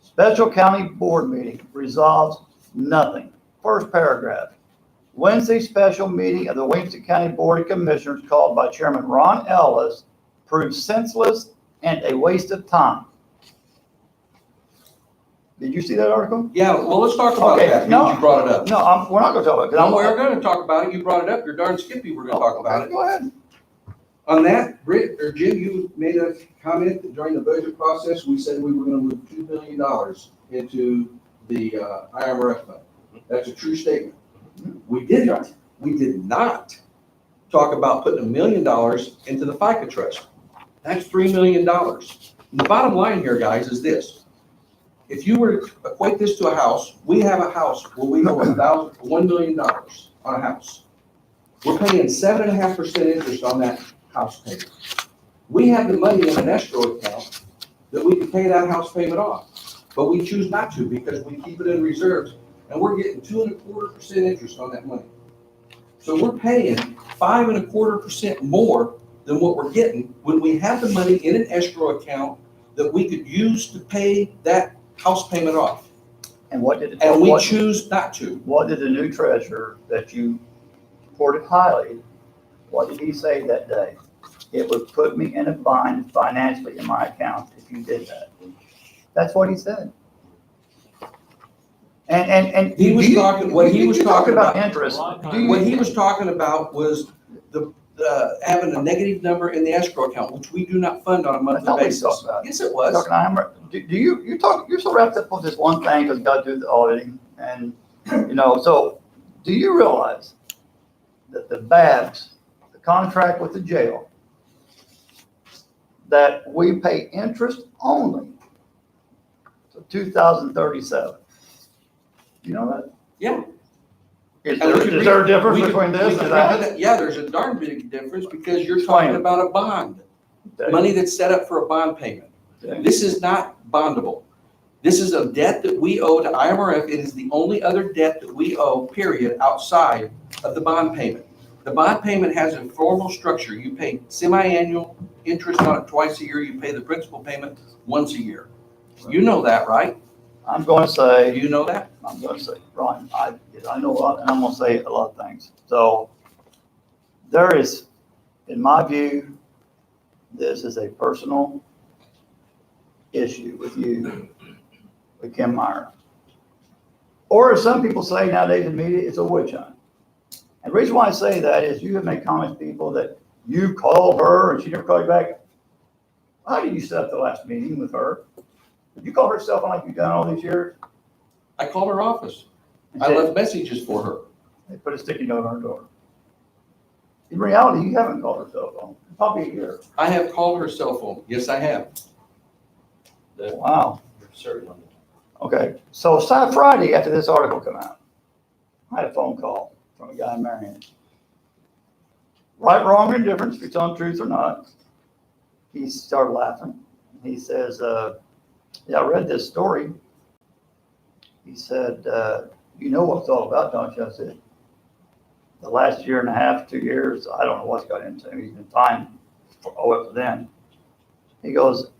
Special county board meeting resolves nothing. First paragraph. Wednesday special meeting of the Williamson County Board of Commissioners called by Chairman Ron Ellis proved senseless and a waste of time. Did you see that article? Yeah, well, let's talk about Okay, that, no. because you brought it up. No, we're not gonna talk about it. 'cause No, I'm- we're gonna talk about it. You brought it up. You're darn skippy. We're gonna talk about it. Go ahead. On that, Britt, or Jim, you made a comment that during the budget process, we said we were gonna move $2 billion into the IMRF fund. That's a true statement. We did not talk about putting $1 million into the FICA trust. That's $3 million. And the bottom line here, guys, is this. If you were to equate this to a house, we have a house where we owe $1 million on a house. We're paying 7.5% interest on that house payment. We have the money in an escrow account that we can pay that house payment off, but we choose not to because we keep it in reserves, and we're getting 2.25% interest on that money. So we're paying 5.25% more than what we're getting when we have the money in an escrow account that we could use to pay that house payment off, And what did, and we choose not to. what did the new treasurer that you reported highly, what did he say that day? It would put me in a bind financially in my account if you did that. That's what he said. And. He was talking, what he was you talking about, interest. Do you- what he was talking about was having a negative number in the escrow account, which we do not fund on a monthly That's not what he's basis. talking about. Yes, it was. Talking, you're so wrapped up with this one thing because God do the auditing and, so do you realize that the BABS, the contract with the jail, that we pay interest only to 2037? You know that? Yeah. Is And we could is there a difference we could- between we this could and read that? it. Yeah, there's a darn big difference because you're Explain talking it. about a bond, money that's set up for a bond payment. Okay. This is not bondable. This is a debt that we owe to IMRF. It is the only other debt that we owe, period, outside of the bond payment. The bond payment has a formal structure. You pay semi-annual interest on it twice a year. You pay the principal payment once a year. You know that, right? I'm going to Do say, you know that? I'm going to say, Ron, I know a lot, and I'm going to say a lot of things. So there is, in my view, this is a personal issue with you, with Kim Meyer. Or as some people say nowadays in media, it's a witch hunt. And the reason why I say that is you have made comments to people that you called her and she never called you back. How did you set up the last meeting with her? Did you call her cell phone like you've done all these years? I called her office. And I said- left messages for her. They put a sticky note on her door. In reality, you haven't called her cell phone, in probably a year. I have called her cell phone. Yes, I have. Wow. Certainly. Okay, so Friday, after this article came out, I had a phone call from a guy in Marion. Right, wrong, or indifference, if you're telling the truth or not. He started laughing. He says, yeah, I read this story. He said, you know what it's all about, don't you? I said, the last year and a half, 2 years, I don't know what's got into him. He's been fine up to then. He goes,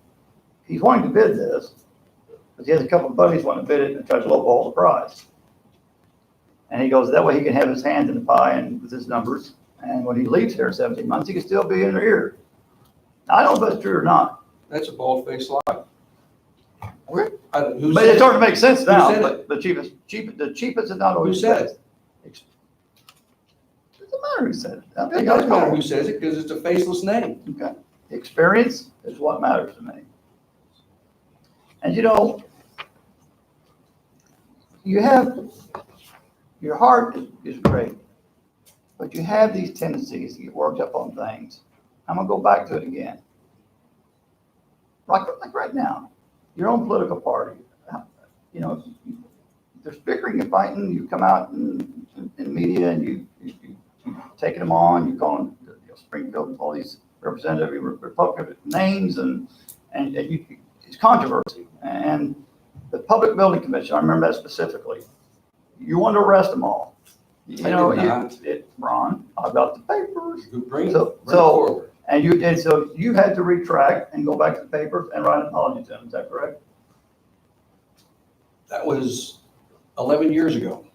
he's wanting to bid this, but he has a couple of buddies wanting to bid it and try to lowball the price. And he goes, that way he can have his hand in the pie and with his numbers. And when he leaves here in 17 months, he can still be in their ear. Now, I don't know if that's true or not. That's a bald-faced lie. Okay. Who But said it's starting to make sense now, said but the cheapest is not Who always said best. It doesn't matter who said it. I It think doesn't matter I'll who says it because it's a faceless name. Okay. Experience is what matters to me. And you know, you have, your heart is great, but you have these tendencies to get worked up on things. I'm gonna go back to it again. Like right now, your own political party, you know, there's bickering and fighting, you come out in media and you taking them on, you call them, Springfield, all these representative Republican names and it's controversy. And the Public Building Commission, I remember that specifically, you want to arrest them all. You I know, did not. Ron, I've got the papers. Bring it So- forward. And so you had to retract and go back to the papers and write an apology to them, is that correct? That was 11 years ago.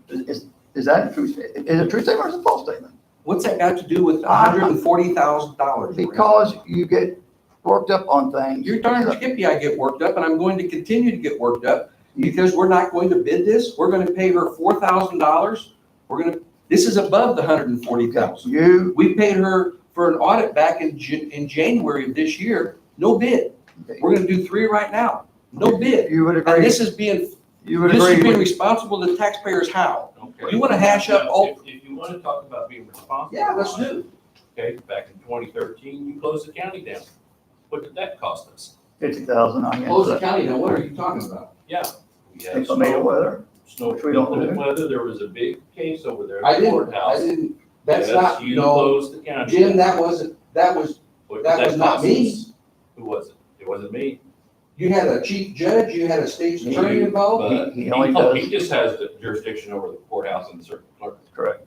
Is that a true, is it a true statement or is it a false statement? What's that got to do with $140,000? Because you get worked up on things. You're darn skippy I get worked up, and I'm going to continue to get worked up because we're not going to bid this. We're going to pay her $4,000. This is above the $140,000. You, We paid her for an audit back in January of this year, no bid. We're going to do 3 right now, no bid. you would And agree, this is being with. responsible to taxpayers how? Okay. You wanna hash up all- If you want to talk about being responsible. Yeah, let's do. Okay, back in 2013, you closed the county down. What did that cost us? 50,000 on Close the it. county, now what are you talking about? Yeah. We had Inclement weather. snow, which we don't inclement do. weather, there was a big case over there I at the didn't, courthouse. that's Yes, not, You no, closed the county. Jim, down. that was, What did that was not cost me. us? Who was it? It wasn't me. you had a chief judge, you had a state's attorney involved. But He only does. he just has the jurisdiction over the courthouse and the circuit clerk. Correct,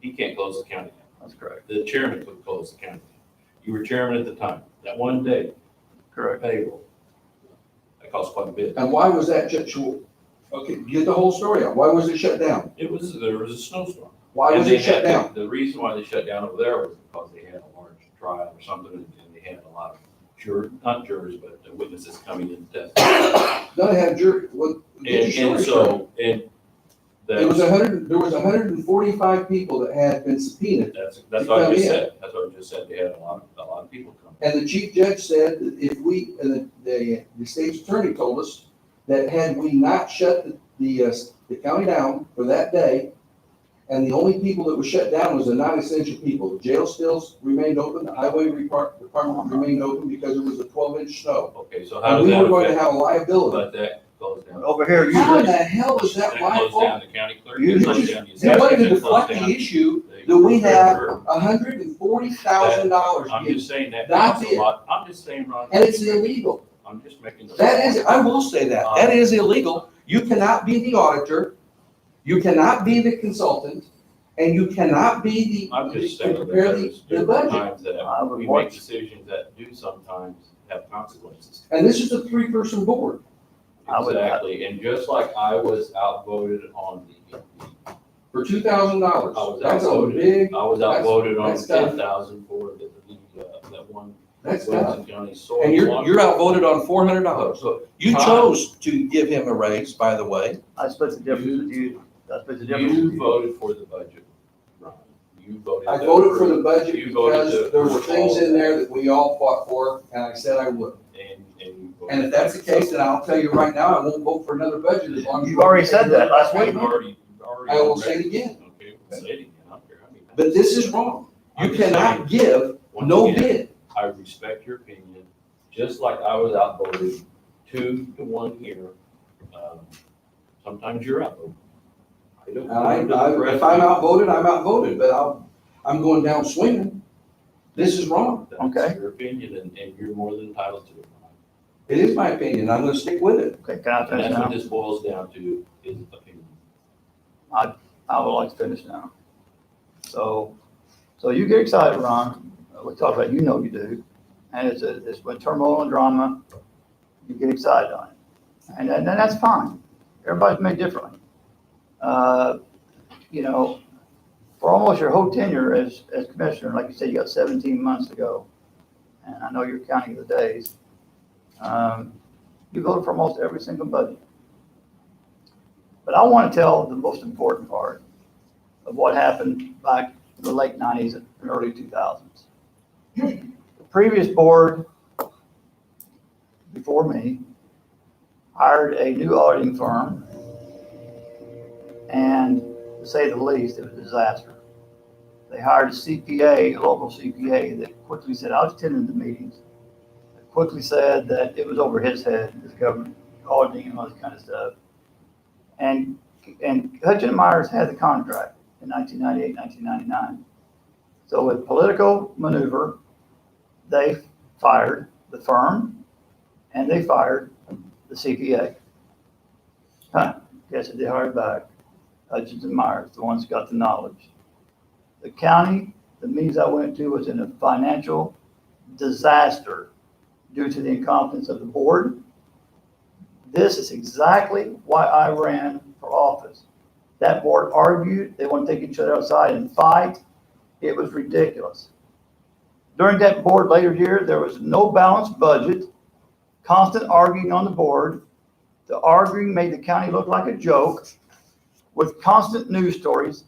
He can't close the county down. that's correct, The chairman could close the county down. You were chairman at the time. That one day, correct. payroll. That cost quite a bit. And why was that judge, okay, get the whole story out. Why was it shut down? There was a snowstorm. Why And was they it shut had- down? The reason why they shut down over there was because they had a large trial or something, and they had a lot of not jurors, but witnesses coming in to testify. Don't have jury, what, get your And story straight. so, and There was that's, there was 145 people that had been subpoenaed. that's what I come just in. said. That's what I just said. They had a lot of people come. And the chief judge said that if we, and the state's attorney told us that had we not shut the county down for that day, and the only people that were shut down was the non-essential people. The jail still remained open, the highway department remained open because it was a 12-inch snow. Okay, so how And does we that were going to affect? have a liability. But that closed down. Over here, How in usually, the hell is that That my closed fault? down the county clerk. You It closed just- down the They wanted assessment, to it closed deflect down the issue the that we have treasurer. $140,000 I'm being, just saying that That's costs a it. lot. I'm just saying, Ron. and it's illegal. I'm just making. the That is, point. I will say that, that is illegal. You cannot be the auditor, you cannot be the consultant, and you cannot be the, I'm just to saying that prepare there's the different budget. times I that would we watch- make decisions that do sometimes have consequences. And this is a three-person board. I would- Exactly, and just like I was outvoted on For $2,000. I was That's a outvoted. big, I was outvoted on that's tough. 10,000 for that one that's tough. Williamson County soil. And you're water- outvoted on $400. So you Fine. chose to give him a raise, by the way. I split the difference with you. I split the difference with You you. voted for the budget, Ron. You voted. I to voted for the approve. budget You voted because to there were approve things all in that. there that we all fought for, and I said I would. And you voted. And if that's the case, then I'll tell you right now, I won't vote for another budget as long as. You've already said that last week. You've already. I will say it again. Okay, we'll say it again. I don't care how many times. But this is wrong. You I'm just cannot saying, give once no again, bid. I respect your opinion, just like I was outvoted 2-1 here. Sometimes you're outvoted. I don't- If I'm outvoted, I'm outvoted, but I'm going down swinging. This is wrong. Okay. That's your opinion, and you're more than entitled to it. It is my opinion. I'm gonna stick with it. Okay, can I And finish that's what now? this boils down to, is opinion. I would like to finish now. So you get excited, Ron. We talk about, you know you do. And it's when turmoil and drama, you get excited on it. And that's fine. Everybody's made differently. You know, for almost your whole tenure as commissioner, like you said, you got 17 months to go. And I know you're counting the days. You voted for almost every single budget. But I want to tell the most important part of what happened back in the late 90s and early 2000s. The previous board, before me, hired a new auditing firm, and to say the least, it was a disaster. They hired a CPA, a local CPA, that quickly said, I was attending the meetings, that quickly said that it was over his head, his government auditing and all this kind of stuff. And Hutchin and Myers had the contract in 1998, 1999. So with political maneuver, they fired the firm and they fired the CPA. Guess they hired back Hutchins and Myers, the ones that got the knowledge. The county, the meetings I went to, was in a financial disaster due to the incompetence of the board. This is exactly why I ran for office. That board argued, they want to take each other outside and fight. It was ridiculous. During that board later here, there was no balanced budget, constant arguing on the board. The arguing made the county look like a joke with constant news stories.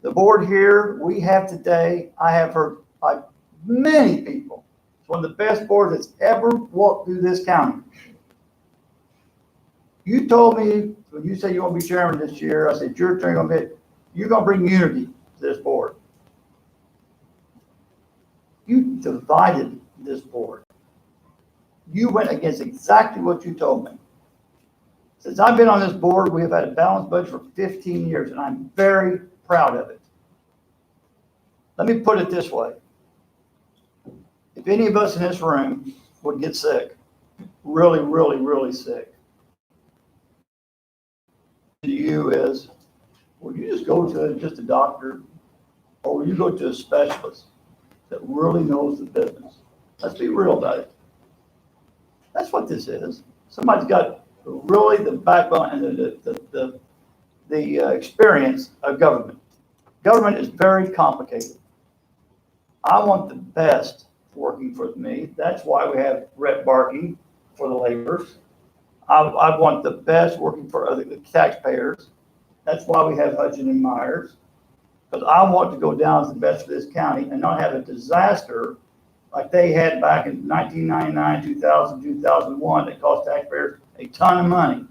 The board here we have today, I have heard by many people, it's one of the best boards that's ever walked through this county. You told me, when you said you want to be chairman this year, I said, your turn, you're going to bring unity to this board. You divided this board. You went against exactly what you told me. Since I've been on this board, we have had a balanced budget for 15 years, and I'm very proud of it. Let me put it this way. If any of us in this room would get sick, really, really, really sick, to you is, will you just go to just a doctor, or will you go to a specialist that really knows the business? Let's be real about it. That's what this is. Somebody's got really the backbone and the experience of government. Government is very complicated. I want the best working for me. That's why we have Rhett Barkey for the laborers. I want the best working for other taxpayers. That's why we have Hutchin and Myers. Because I want to go down as the best for this county and not have a disaster like they had back in 1999, 2000, 2001 that cost taxpayers a ton of money.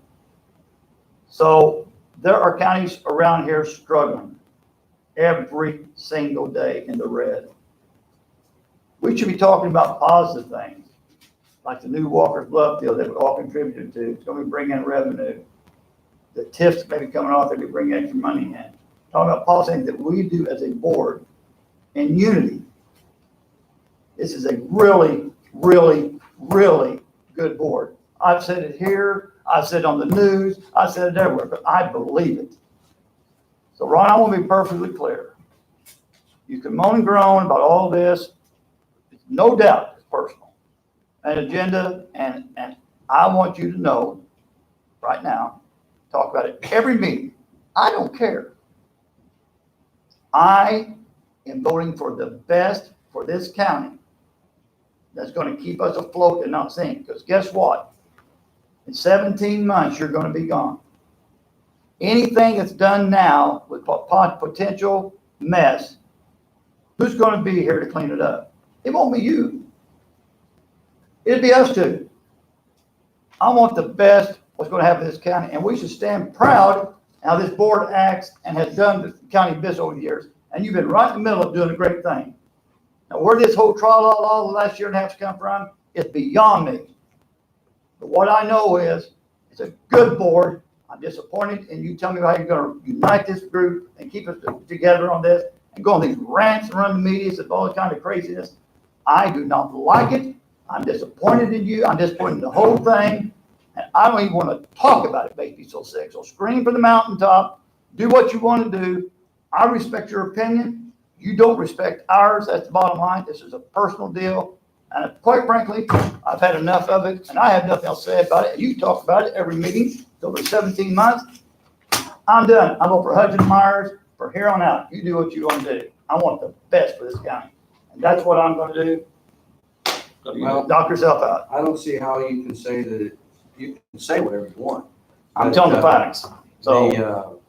So there are counties around here struggling every single day in the red. We should be talking about positive things, like the new Walker's Bluff deal that we all contributed to. It's going to bring in revenue. The TIFs may be coming off, they could bring extra money in. Talking about policy things that we do as a board in unity. This is a really, really, really good board. I've said it here, I've said it on the news, I've said it everywhere, but I believe it. So Ron, I want to be perfectly clear. You can moan and groan about all this. No doubt it's personal. An agenda, and I want you to know right now, talk about it every meeting. I don't care. I am voting for the best for this county that's going to keep us afloat and not sink. Because guess what? In 17 months, you're going to be gone. Anything that's done now with potential mess, who's going to be here to clean it up? It won't be you. It'll be us two. I want the best what's going to happen in this county, and we should stand proud how this board acts and has done the county business over the years. And you've been right in the middle of doing a great thing. Now, where this whole trial the last year and a half has come from is beyond me. But what I know is it's a good board. I'm disappointed, and you tell me how you're going to unite this group and keep us together on this and go on these rants and run the media and all kind of craziness. I do not like it. I'm disappointed in you. I'm disappointed in the whole thing. And I don't even want to talk about it, makes me so sick. So scream from the mountaintop, do what you want to do. I respect your opinion. You don't respect ours. That's the bottom line. This is a personal deal. And quite frankly, I've had enough of it, and I have nothing else to say about it. You talk about it every meeting. It's over 17 months. I'm done. I'm over Hudson Myers for here on out. You do what you want to do. I want the best for this county. And that's what I'm going to do. Well, Knock yourself out. I don't see how you can say that, you can say whatever you want. I'm telling the facts. So.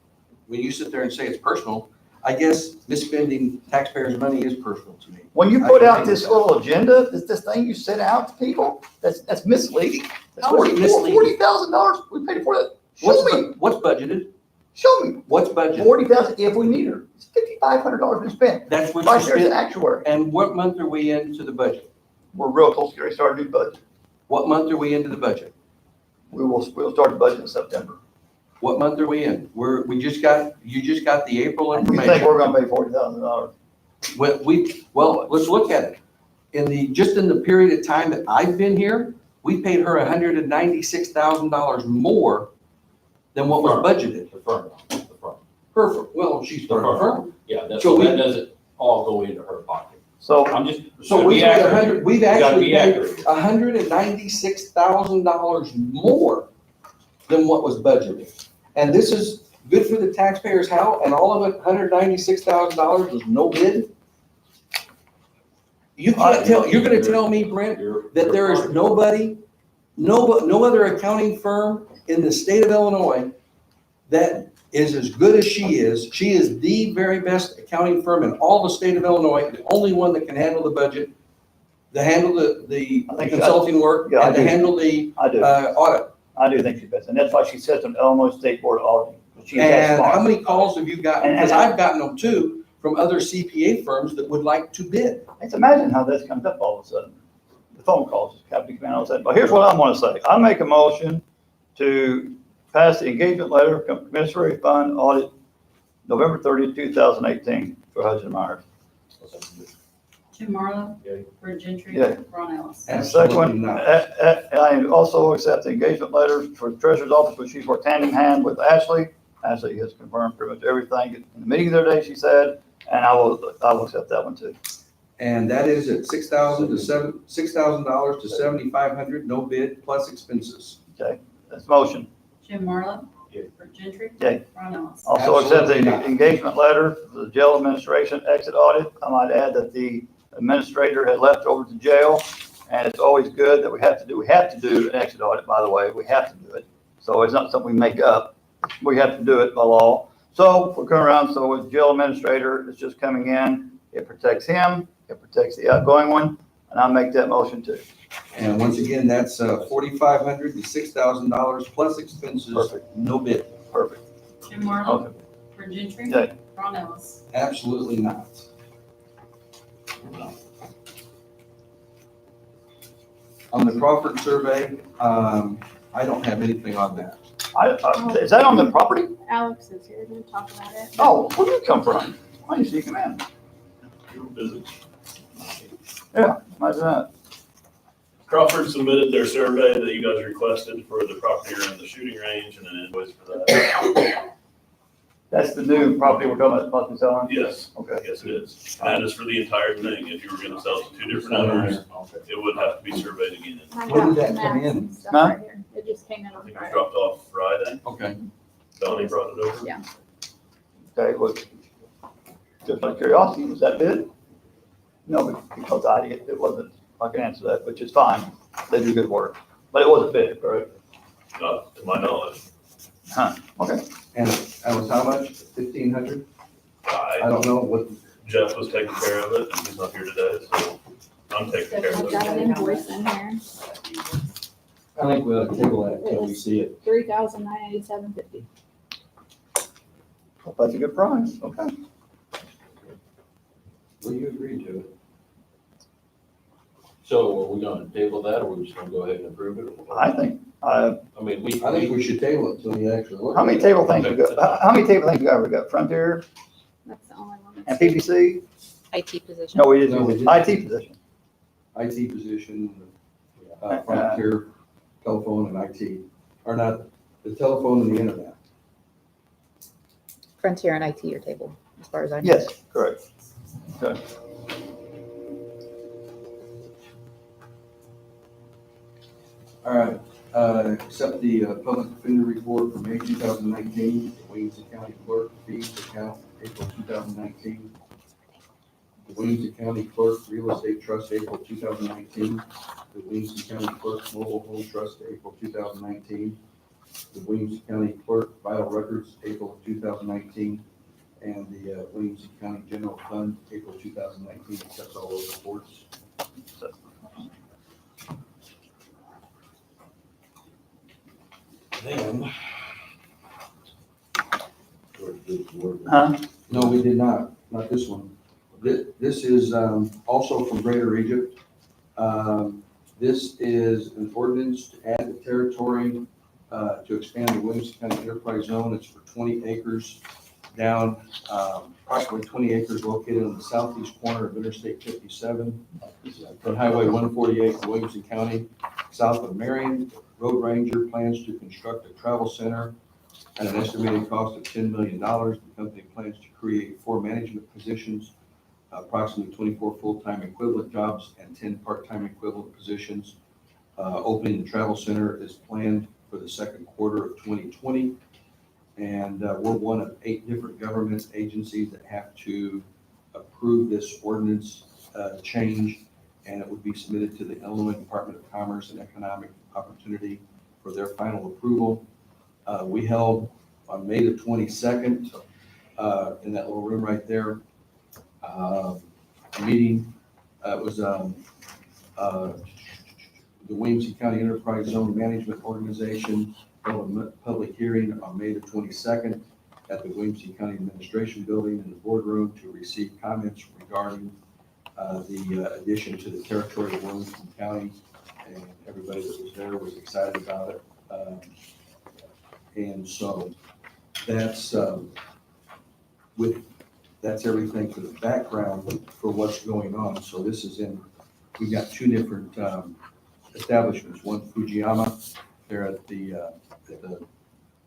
When you sit there and say it's personal, I guess misspending taxpayers' money is personal to me. When you put out this little agenda, this thing you sent out to people, that's misleading. That's How is it misleading? $40,000, we paid for that. Show me, What's budgeted? show me. What's budgeted? 40,000 if we need her. It's $5,500 been spent. That's what Right you there's an spent. actuary. And what month are we into the budget? We're real close to getting started new budget. What month are we into the budget? We'll start the budget in September. What month are we in? You just got the April And you think information. we're gonna pay $40,000? Well, let's look at it. Just in the period of time that I've been here, we paid her $196,000 more than what was budgeted. The firm, Well, she's The firm. firm. Yeah, that, So so that we- doesn't all go into her pocket. So I'm just. So to we be paid accurate. we've You gotta actually be paid accurate. $196,000 more than what was budgeted. And this is good for the taxpayers, how? And all of it, $196,000 was no bid? You can't tell, you're gonna tell me, Brent, that there is nobody, no other accounting firm in the state of Illinois that is as good as she is. She is the very best accounting firm in all the state of Illinois, the only one that can handle the budget, to handle the I think consulting work, yeah, I and to do. handle the I do. audit. I do think she's best. And that's why she sits on the Illinois State Board of Auditing. She's that And how smart. many calls have you gotten? And- Because I've gotten them too, from other CPA firms that would like to bid. It's amazing how this comes up all of a sudden. The phone calls just have to come in all of a sudden. But here's what I want to say. I make a motion to pass the engagement letter, Commissary Fund Audit, November 30th, 2018 for Hudson Myers. Jim Marlowe. Yay. Brent Gentry. Yay. Ron Ellis. And the second Absolutely one, not. I also accept the engagement letters for the treasurer's office, which she's worked hand in hand with Ashley. Ashley has confirmed pretty much everything in the meeting the other day, she said, and I will accept that one too. And that is at $6,000 to $7,500, no bid, plus expenses. That's motion. Jim Marlowe. Yay. Brent Gentry. Yay. Ron Ellis. Also accept Absolutely the not. engagement letter for the jail administration exit audit. I might add that the administrator had left over to jail, and it's always good that we have to do an exit audit, by the way, we have to do it. So it's not something we make up, we have to do it by law. So we're going around, so with jail administrator, it's just coming in, it protects him, it protects the outgoing one, and I'll make that motion too. And once again, that's $4,500 to $6,000 plus expenses, Perfect. no bid. Perfect. Jim Marlowe. Okay. Brent Gentry. Yay. Ron Ellis. Absolutely not. On the Crawford survey, I don't have anything on that. Is that on the property? Alex is here to talk about it. Oh, where did you come from? Why didn't you come in? Yeah, imagine that. Crawford submitted their survey that you guys requested for the property around the shooting range and an invoice for that. That's the new property we're talking about, possibly selling? Yes, Okay. yes it is. And that is for the entire thing. If you were gonna sell to two different owners, it would have to be surveyed again. I When got did that the come maps in? and stuff Huh? right here. It just came in I on think it was Friday. dropped off Friday. Okay. Donnie brought it over. Okay, well, just out of curiosity, was that bid? No, because it wasn't, I can answer that, which is fine. They do good work. But it wasn't bid, correct? Not to my knowledge. Huh, okay. And that was how much? 1,500? I I, don't know what, Jeff was taking care of it and he's not here today, so I'm taking care I've of got it. an invoice in here, I think we'll table that until we see it. $3,987.50. Well, that's a good price, okay. Will you agree to it? So are we gonna table that, or we just gonna go ahead and approve it? I think, I mean, I think we should table it until you actually look. how at many it. table things we got? How many table things we got? We got Frontier That's the only one and that's. PVC? IT position. No, we didn't. No, we didn't. IT position. IT position, Frontier, telephone and IT, or not, the telephone and the internet. Frontier and IT are tabled, as far as I know. Yes, correct. Okay. All right, accept the public defender report for May 2019, the Williamson County Clerk fees account, April 2019. The Williamson County Clerk Real Estate Trust, April 2019. The Williamson County Clerk Mobile Home Trust, April 2019. The Williamson County Clerk Vital Records, April 2019. And the Williamson County General Fund, April 2019, accepts all those reports. Then, Huh? no, we did not this one. This is also from Greater Egypt. This is an ordinance to add the territory to expand the Williamson County Enterprise Zone. It's for 20 acres down, approximately 20 acres located on the southeast corner of Interstate 57 and Highway 148 in Williamson County, south of Marion. Road Ranger plans to construct a travel center at an estimated cost of $10 million. The company plans to create 4 management positions, approximately 24 full-time equivalent jobs and 10 part-time equivalent positions. Opening the travel center is planned for the second quarter of 2020. And we're one of 8 different government agencies that have to approve this ordinance change, and it would be submitted to the Illinois Department of Commerce and Economic Opportunity for their final approval. We held on May the 22nd in that little room right there, a meeting. It was the Williamson County Enterprise Zone Management Organization held a public hearing on May the 22nd at the Williamson County Administration Building in the boardroom to receive comments regarding the addition to the territory of Williamson County. And everybody that was there was excited about it. And so that's that's everything for the background for what's going on. So this is we've got 2 different establishments. One Fujiyama, they're at the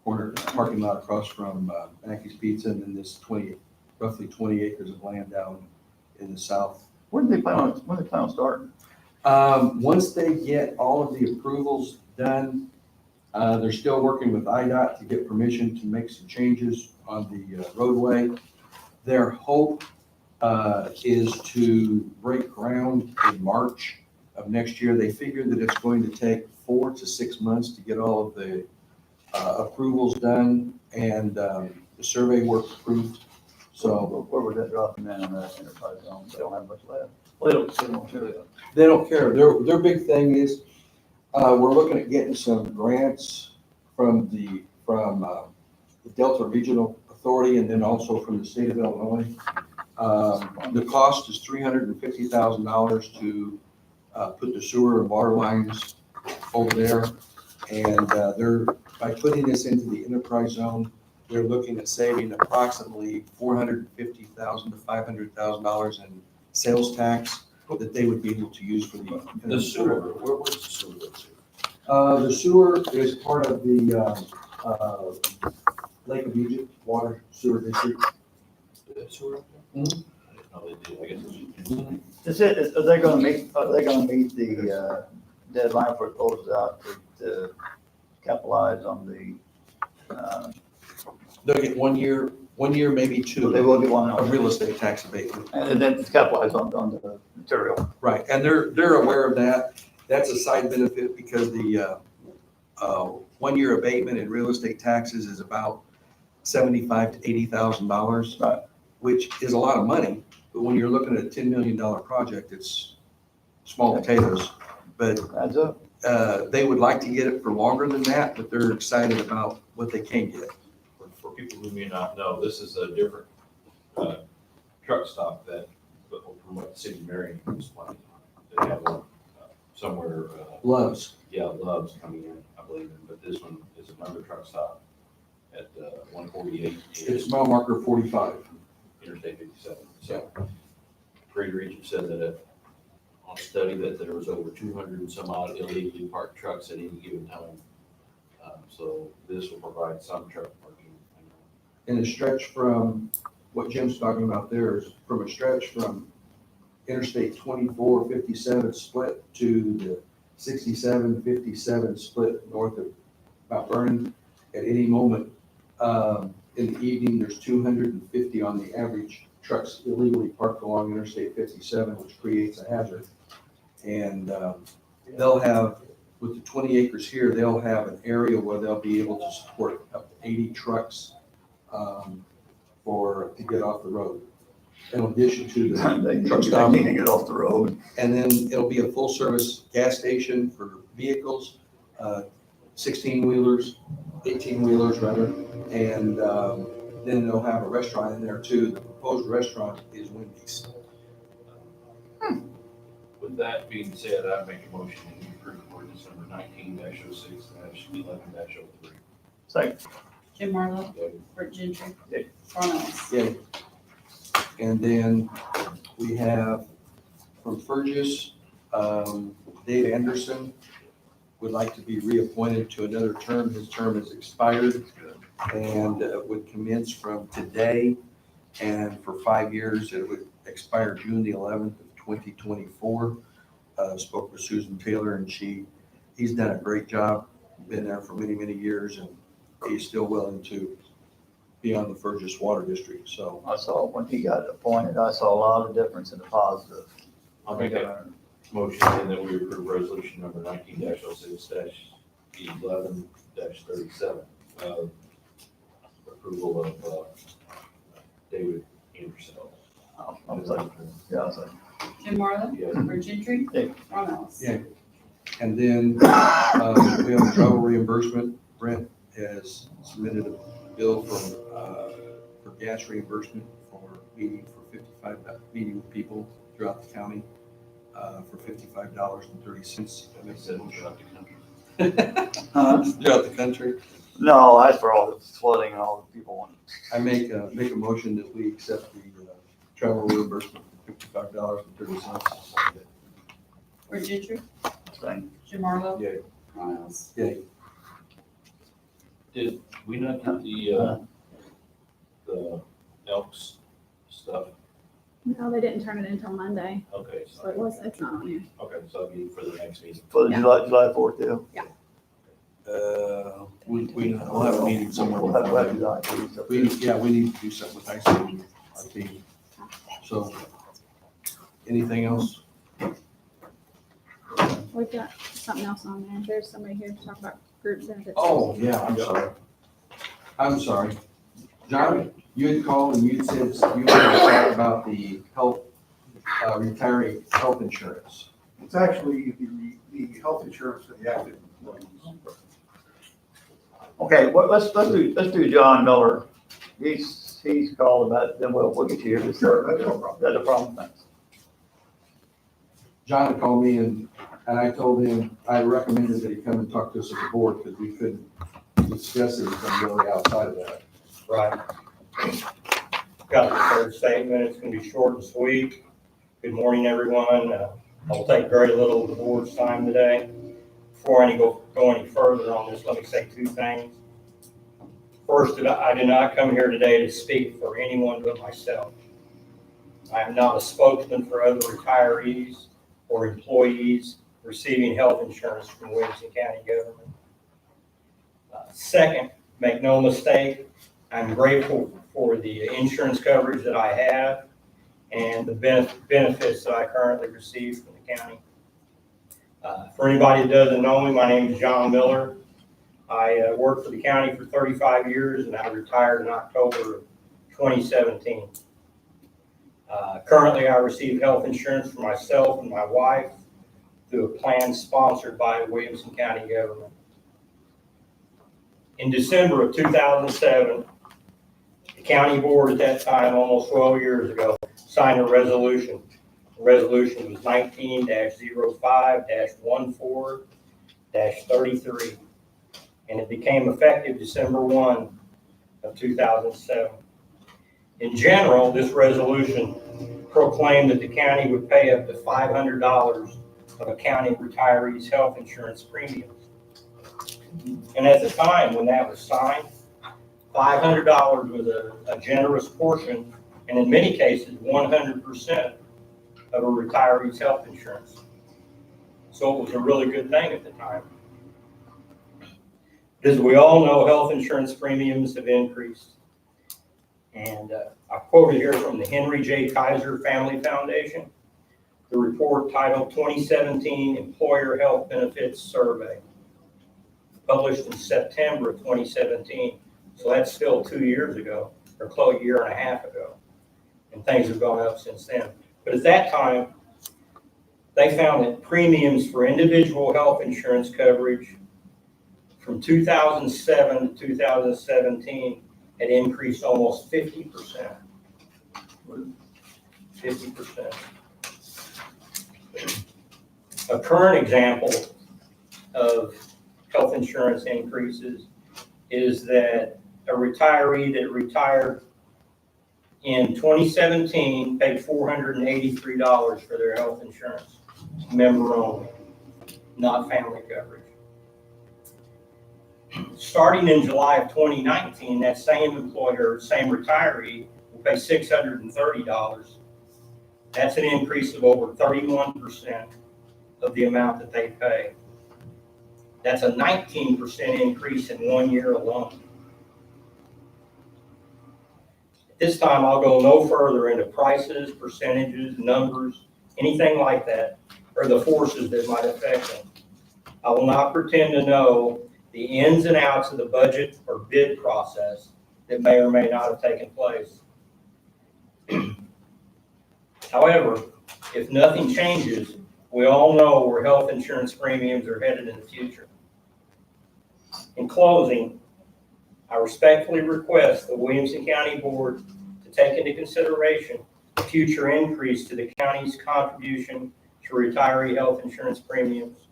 corner parking lot across from Mackey's Pizza, and then this roughly 20 acres of land down in the south. When do they plan on starting? Once they get all of the approvals done, they're still working with IDOT to get permission to make some changes on the roadway. Their hope is to break ground in March of next year. They figure that it's going to take 4 to 6 months to get all of the approvals done and the survey work approved. So Where would that drop them in on that enterprise zone? They don't have much left. Well, they don't care. they don't care. Their big thing is, we're looking at getting some grants from the Delta Regional Authority and then also from the state of Illinois. The cost is $350,000 to put the sewer and water lines over there. And by putting this into the enterprise zone, they're looking at saving approximately $450,000 to $500,000 in sales tax. that they would be able to use for The sewer, where's the sewer? The sewer is part of the, Lake of Egypt Water Sewer District. The sewer up there? Mhm. I didn't know they did, I guess it's. Is it, are they gonna meet the, deadline for it closes out to capitalize on the, They'll get 1 year, maybe so they two, will get one of on, real estate tax abatement. and then capitalize on the material. Right, and they're aware of that. That's a side benefit because the 1 year abatement in real estate taxes is about $75,000 to $80,000. Right. Which is a lot of money, but when you're looking at a $10 million project, it's small potatoes. But Adds up. they would like to get it for longer than that, but they're excited about what they can get. For people who may not know, this is a different truck stop that, from what the city of Marion is planning. They have one somewhere, Loves. Love's coming in, I believe, but this one is another truck stop at 148. It's mile marker 45. Interstate 57. So Great Region said that on a study that there was over 200 and some odd illegally parked trucks at any given time. So this will provide some truck parking. In a stretch from, what Jim's talking about there is from a stretch from Interstate 24, 57 split to the 67, 57 split north of Mount Vernon. At any moment in the evening, there's 250 on the average trucks illegally parked along Interstate 57, which creates a hazard. And they'll have, with the 20 acres here, they'll have an area where they'll be able to support up to 80 trucks to get off the road. In addition to They the truck stop. need to get off the road. And then it'll be a full-service gas station for vehicles, 16-wheelers, 18-wheelers rather. And then they'll have a restaurant in there too. The proposed restaurant is Wendy's. With that being said, I make a motion to approve ordinance number 19-06-11-03. Second. Jim Marlowe, Bert Gentry, Yeah. Ron Ellis. Yeah. And then we have from Fergus, Dave Anderson would like to be reappointed to another term. His term has expired and would commence from today. And for 5 years, it would expire June the 11th of 2024. Spoke with Susan Taylor and he's done a great job, been there for many, many years, and he's still willing to be on the Fergus Water District, so. I saw, when he got appointed, I saw a lot of difference in the positive. I'll make that motion and then we approve resolution number 19-06-11-37. Approval of David Anderson. I'm like, yeah, I was like, Jim Marlowe, Yeah. Bert Gentry, Yeah. Ron Ellis. Yeah. And then we have travel reimbursement. Brent has submitted a bill for gas reimbursement for meeting with people throughout the county for $55.30. That makes sense throughout the country. Throughout the country. no, that's for all the flooding and all the people wanting. I make a motion that we accept the travel reimbursement for $55.30. Bert Gentry, Thing. Jim Marlowe. Yeah. Ron Ellis. Yeah. Did we not get the Elks stuff? No, they didn't turn it until Monday, Okay, so it's not on here. okay, so I'll be for the next meeting. For the July 4th deal. We'll have a meeting somewhere. We'll have July 4th. We need to do something with IC, our team. So, anything else? We've got something else on there. There's somebody here to talk about group benefits. Oh, yeah, I'm sorry. John, you had called and you said you wanted to talk about the health, retiree health insurance. It's actually the health insurance for the active employees. Okay, well, let's do John Miller. He's called about it, then we'll get you here. Sure, that's no problem. That's a problem, thanks. John had called me and I told him, I recommended that he come and talk to us at the board because we couldn't discuss anything really outside of that. Right. Got the third statement, it's gonna be short and sweet. Good morning, everyone. I'll take very little of the board's time today. Before I go any further on this, let me say two things. First, I did not come here today to speak for anyone but myself. I am not a spokesman for other retirees or employees receiving health insurance from Williamson County government. Second, make no mistake, I'm grateful for the insurance coverage that I have and the benefits that I currently receive from the county. For anybody that doesn't know me, my name is John Miller. I worked for the county for 35 years and I retired in October of 2017. Currently, I receive health insurance for myself and my wife through a plan sponsored by the Williamson County government. In December of 2007, the county board at that time, almost 12 years ago, signed a resolution. The resolution was 19-05-14-33, and it became effective December 1 of 2007. In general, this resolution proclaimed that the county would pay up to $500 of a county retiree's health insurance premiums. And at the time when that was signed, $500 was a generous portion, and in many cases, 100% of a retiree's health insurance. So it was a really good thing at the time. As we all know, health insurance premiums have increased. And I quoted here from the Henry J. Kaiser Family Foundation, the report titled 2017 Employer Health Benefits Survey, published in September of 2017. So that's still 2 years ago, or close a year and a half ago. And things have gone up since then. But at that time, they found that premiums for individual health insurance coverage from 2007 to 2017 had increased almost 50%. 50%. A current example of health insurance increases is that a retiree that retired in 2017 paid $483 for their health insurance, member only, not family coverage. Starting in July of 2019, that same employer, same retiree, will pay $630. That's an increase of over 31% of the amount that they pay. That's a 19% increase in 1 year alone. At this time, I'll go no further into prices, percentages, numbers, anything like that, or the forces that might affect them. I will not pretend to know the ins and outs of the budget or bid process that may or may not have taken place. However, if nothing changes, we all know where health insurance premiums are headed in the future. In closing, I respectfully request the Williamson County Board to take into consideration the future increase to the county's contribution to retiree health insurance premiums.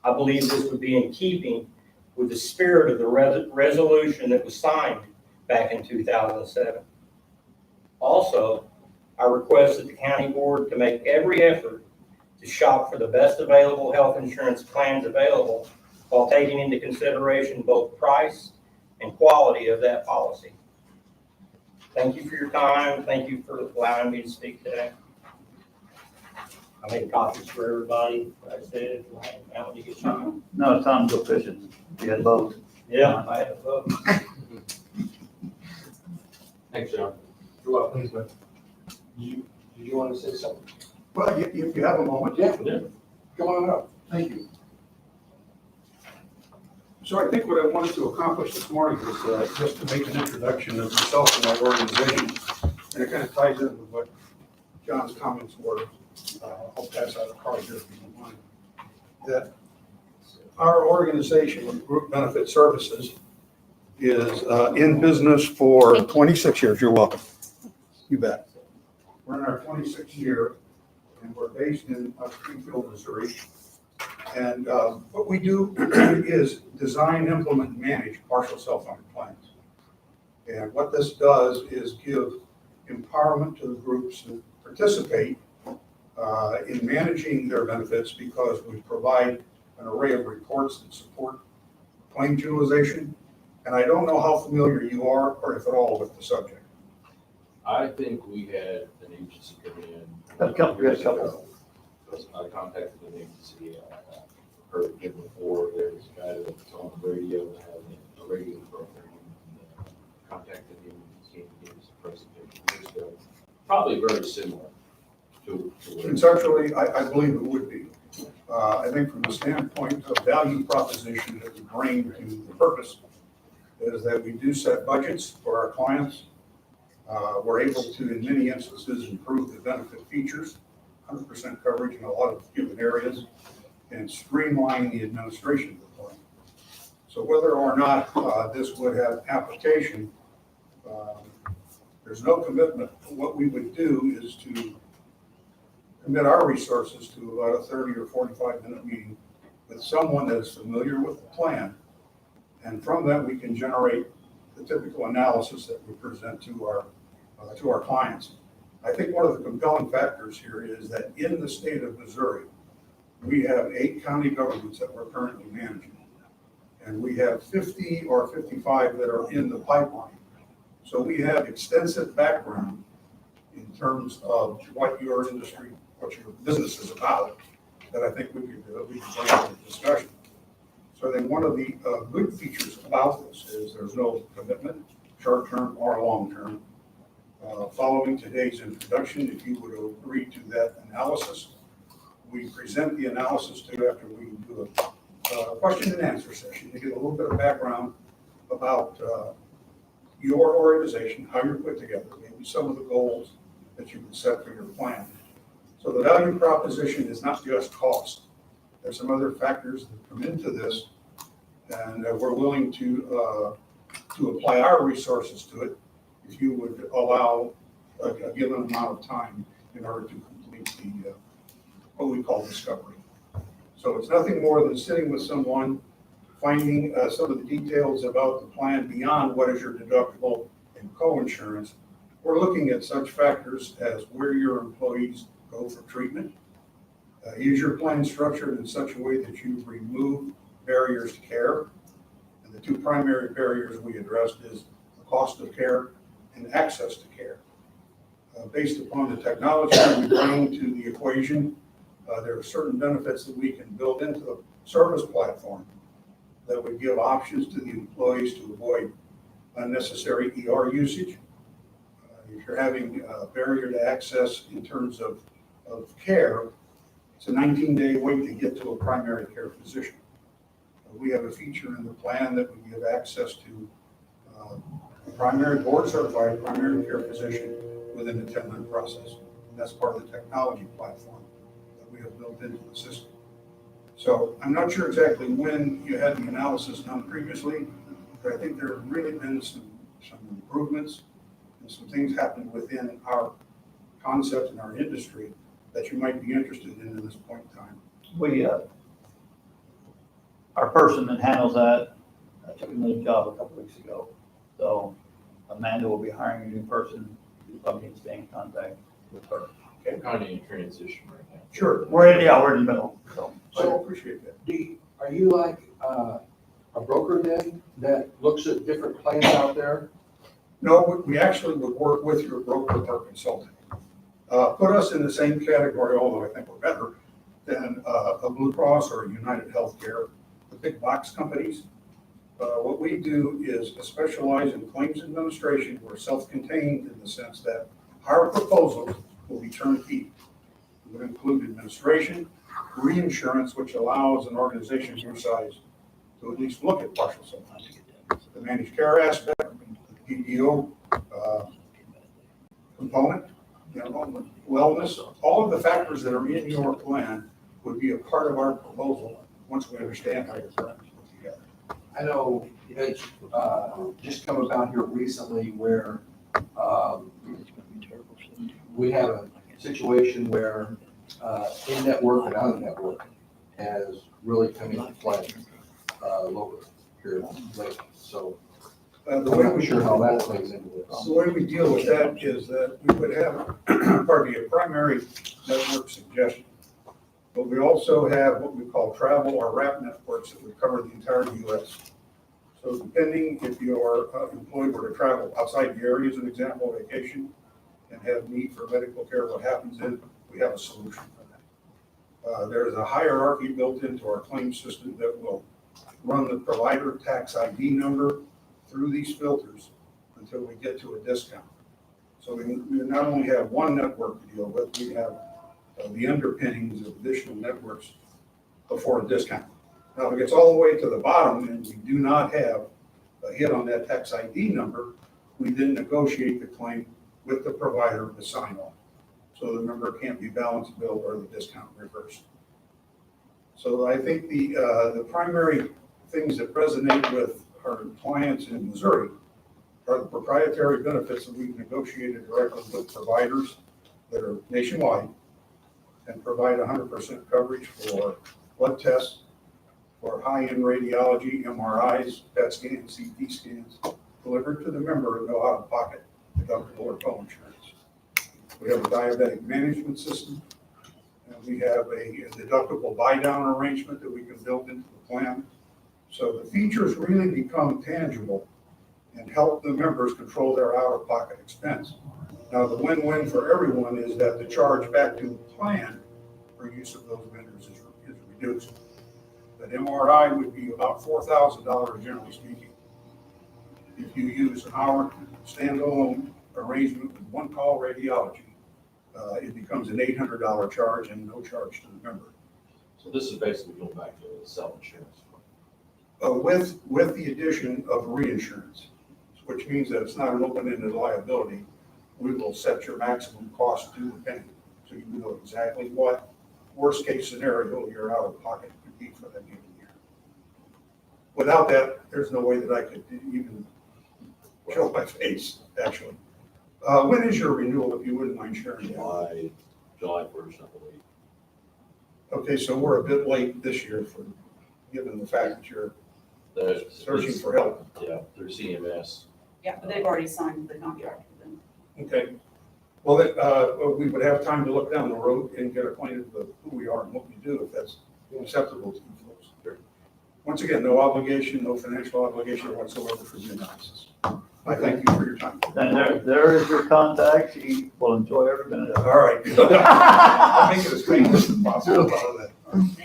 I believe this would be in keeping with the spirit of the resolution that was signed back in 2007. Also, I request that the county board to make every effort to shop for the best available health insurance plans available while taking into consideration both price and quality of that policy. Thank you for your time. Thank you for allowing me to speak today. I made copies for everybody. Like I said, now you get time. No, it's time to go fishing. You had boats. Yeah, I had a vote. Thanks, John. You're welcome. Did you want to say something? Well, if you have a moment, Yeah. Come on up. thank you. So I think what I wanted to accomplish this morning was just to make an introduction of myself and my organization. And it kind of ties in with what John's comments were. I'll pass out a card here if you don't mind. That our organization, Group Benefit Services, is in business for 26 years. You're welcome. You bet. We're in our 26th year, and we're based in Springfield, Missouri. And what we do is design, implement, and manage partial self-funded plans. And what this does is give empowerment to the groups that participate in managing their benefits because we provide an array of reports that support claims utilization. And I don't know how familiar you are, or if at all, with the subject. I think we had an agency come in. A couple. years ago. I contacted an agency, heard it given before, there's a guy that's on the radio that has a radio program. And, contacted him, he came and gave us a presentation years ago. Probably very similar to. Conceptually, I believe it would be. I think from the standpoint of value proposition that we bring to the purpose is that we do set budgets for our clients. We're able to, in many instances, improve the benefit features, 100% coverage in a lot of given areas, and streamline the administration of the plan. So whether or not this would have application, there's no commitment. What we would do is to commit our resources to about a 30 or 45-minute meeting with someone that is familiar with the plan. And from that, we can generate the typical analysis that we present to our clients. I think one of the compelling factors here is that in the state of Missouri, we have 8 county governments that we're currently managing. And we have 50 or 55 that are in the pipeline. So we have extensive background in terms of what your industry, what your business is about, that I think we could bring into the discussion. So I think one of the good features about this is there's no commitment, short-term or long-term. Following today's introduction, if you would agree to that analysis, we present the analysis to you after we do a question and answer session to get a little bit of background about your organization, how you're put together, maybe some of the goals that you would set for your plan. So the value proposition is not just cost. There's some other factors that come into this, and we're willing to apply our resources to it if you would allow a given amount of time in order to complete the what we call discovery. So it's nothing more than sitting with someone, finding some of the details about the plan beyond what is your deductible and co-insurance. We're looking at such factors as where your employees go for treatment. Is your plan structured in such a way that you remove barriers to care? And the 2 primary barriers we addressed is the cost of care and access to care. Based upon the technology we bring to the equation, there are certain benefits that we can build into the service platform that would give options to the employees to avoid unnecessary ER usage. If you're having a barrier to access in terms of care, it's a 19-day wait to get to a primary care physician. We have a feature in the plan that would give access to a primary board-certified primary care physician within the 10-month process. And that's part of the technology platform that we have built into the system. So I'm not sure exactly when you had the analysis done previously, but I think there have really been some improvements and some things happened within our concept and our industry that you might be interested in at this point in time. We, our person that handles that took another job a couple weeks ago. So Amanda will be hiring a new person. You probably need to stay in contact with her. Kind of in transition right now. Sure. We're in the middle, so. I appreciate that. Are you like a broker then that looks at different plans out there? No, we actually would work with your broker or consultant. Put us in the same category, although I think we're better than a Blue Cross or a United Healthcare, the big box companies. What we do is specialize in claims administration. We're self-contained in the sense that our proposals will be turnkey. It would include administration, reinsurance, which allows an organization your size to at least look at partial self-funding. The managed care aspect, the PPO component, wellness, all of the factors that are in your plan would be a part of our proposal once we understand how your plan is put together. I know it's just come about here recently where we have a situation where in-network and out-of-network has really come into play locally here lately. So The I'm way not we sure how that plays into this. The way we deal with that is that we would have, pardon me, a primary network suggestion. But we also have what we call travel or wrap networks that would cover the entire US. So depending if your employee were to travel outside the area, as an example, vacation, and have need for medical care, what happens then, we have a solution for that. There is a hierarchy built into our claim system that will run the provider tax ID number through these filters until we get to a discount. So we not only have one network to deal with, we have the underpinnings of additional networks before a discount. Now, if it gets all the way to the bottom and we do not have a hit on that tax ID number, we then negotiate the claim with the provider to sign off. So the member can't be balance billed or the discount reversed. So I think the primary things that resonate with our clients in Missouri are the proprietary benefits that we've negotiated directly with providers that are nationwide and provide 100% coverage for blood tests, for high-end radiology, MRIs, PET scans, CT scans, delivered to the member at no out-of-pocket deductible or co-insurance. We have a diabetic management system, and we have a deductible buy-down arrangement that we can build into the plan. So the features really become tangible and help the members control their out-of-pocket expense. Now, the win-win for everyone is that the charge back to the plan for use of those vendors is reduced. An MRI would be about $4,000, generally speaking. If you use our standalone arrangement with one-call radiology, it becomes an $800 charge and no charge to the member. So this is basically going back to self-insurance. With the addition of reinsurance, which means that it's not an open-ended liability. We will set your maximum cost to the penny, so you know exactly what worst-case scenario your out-of-pocket could be for that given year. Without that, there's no way that I could even show my face, actually. When is your renewal, if you wouldn't mind sharing that? July 1st, I believe. Okay, so we're a bit late this year given the fact that you're searching for help. Yeah, through CMS. Yeah, but they've already signed the contract with them. Okay. Well, we would have time to look down the road and get acquainted with who we are and what we do, if that's acceptable to you folks. Sure. Once again, no obligation, no financial obligation whatsoever for the analysis. I thank you for your time. And there is your contact. He will enjoy every minute of it. All right. I'll make it as painless as possible.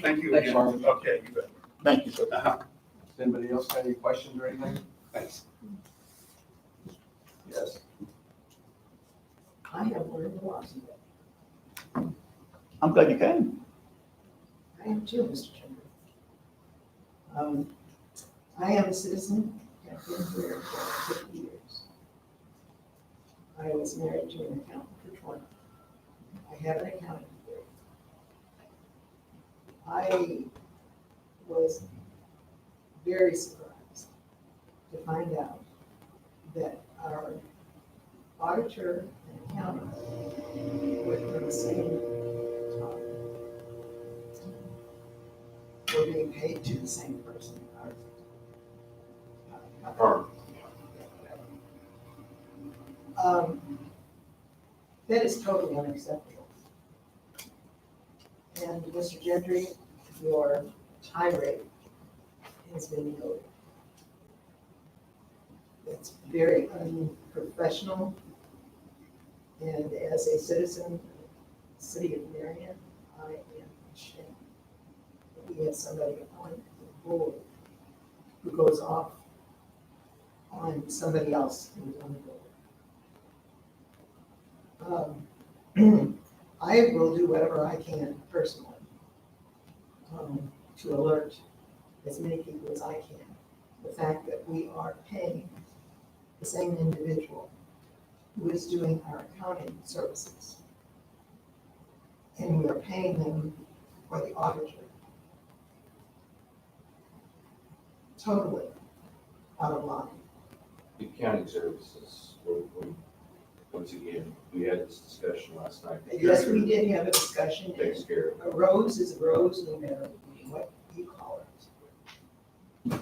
Thank you Thanks, again. Marvin. Okay, you bet. Thank you, sir. Does anybody else have any questions or anything? Thanks. Yes. I have one in Washington. I'm glad you came. I am too, Mr. Chairman. I am a citizen, have been here for 50 years. I was married to an accountant for 20. I have an accounting degree. I was very surprised to find out that our auditor and accountant were from the same time. We're being paid to the same person. Firm. That is totally unacceptable. And Mr. Gentry, your tirade has been noted. It's very unprofessional. And as a citizen of the city of Marion, I am ashamed that we have somebody on the board who goes off on somebody else who's on the board. I will do whatever I can personally to alert as many people as I can the fact that we are paying the same individual who is doing our accounting services. And we are paying them for the auditor. Totally out of line. The accounting services, once again, we had this discussion last night. Yes, we did have a discussion. Takes care of it. A rose is a rose, no matter what you call it.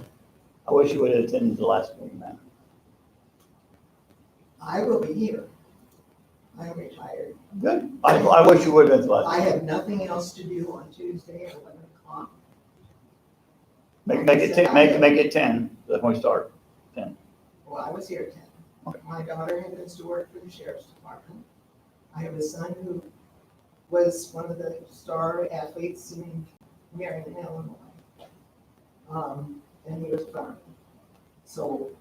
I wish you would have attended the last meeting, man. I will be here. I'm retired. Good. I wish you would have been last. I have nothing else to do on Tuesday at 11 o'clock. Make it 10, that's when we start. Well, I was here at 10. Okay. My daughter happens to work for the sheriff's department. I have a son who was one of the star athletes in Marion, Illinois. And he was from. So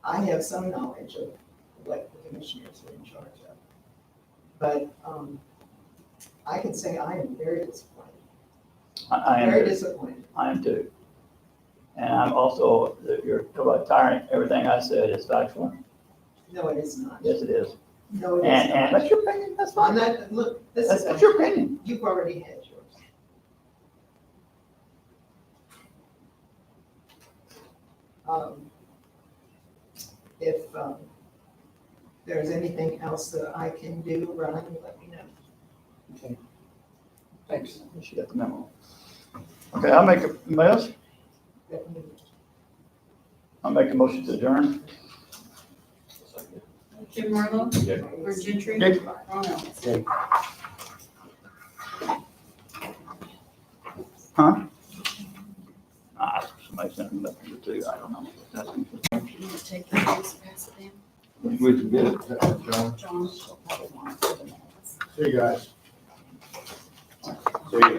I have some knowledge of what the commissioners are in charge of. But I can say I am very disappointed. I am, Very disappointed. I am too. And I'm also, you're talking about tiring, everything I said is factual. No, it is not. Yes, it is. No, it is And not. that's your opinion, that's I'm fine. not, look, this That's is, your opinion. you've already had yours. If there's anything else that I can do, Ron, let me know. Okay. Thanks. She got the memo. Okay, I'll make a mess. I'll make a motion to adjourn. Jim Marlowe, Yeah. Ron Gentry, Okay. Ron Ellis. Huh? Somebody sent me that number too, I don't know. You want to take those, pass it down? We can get it, John. John, she'll probably want it for the minutes. See you guys. So you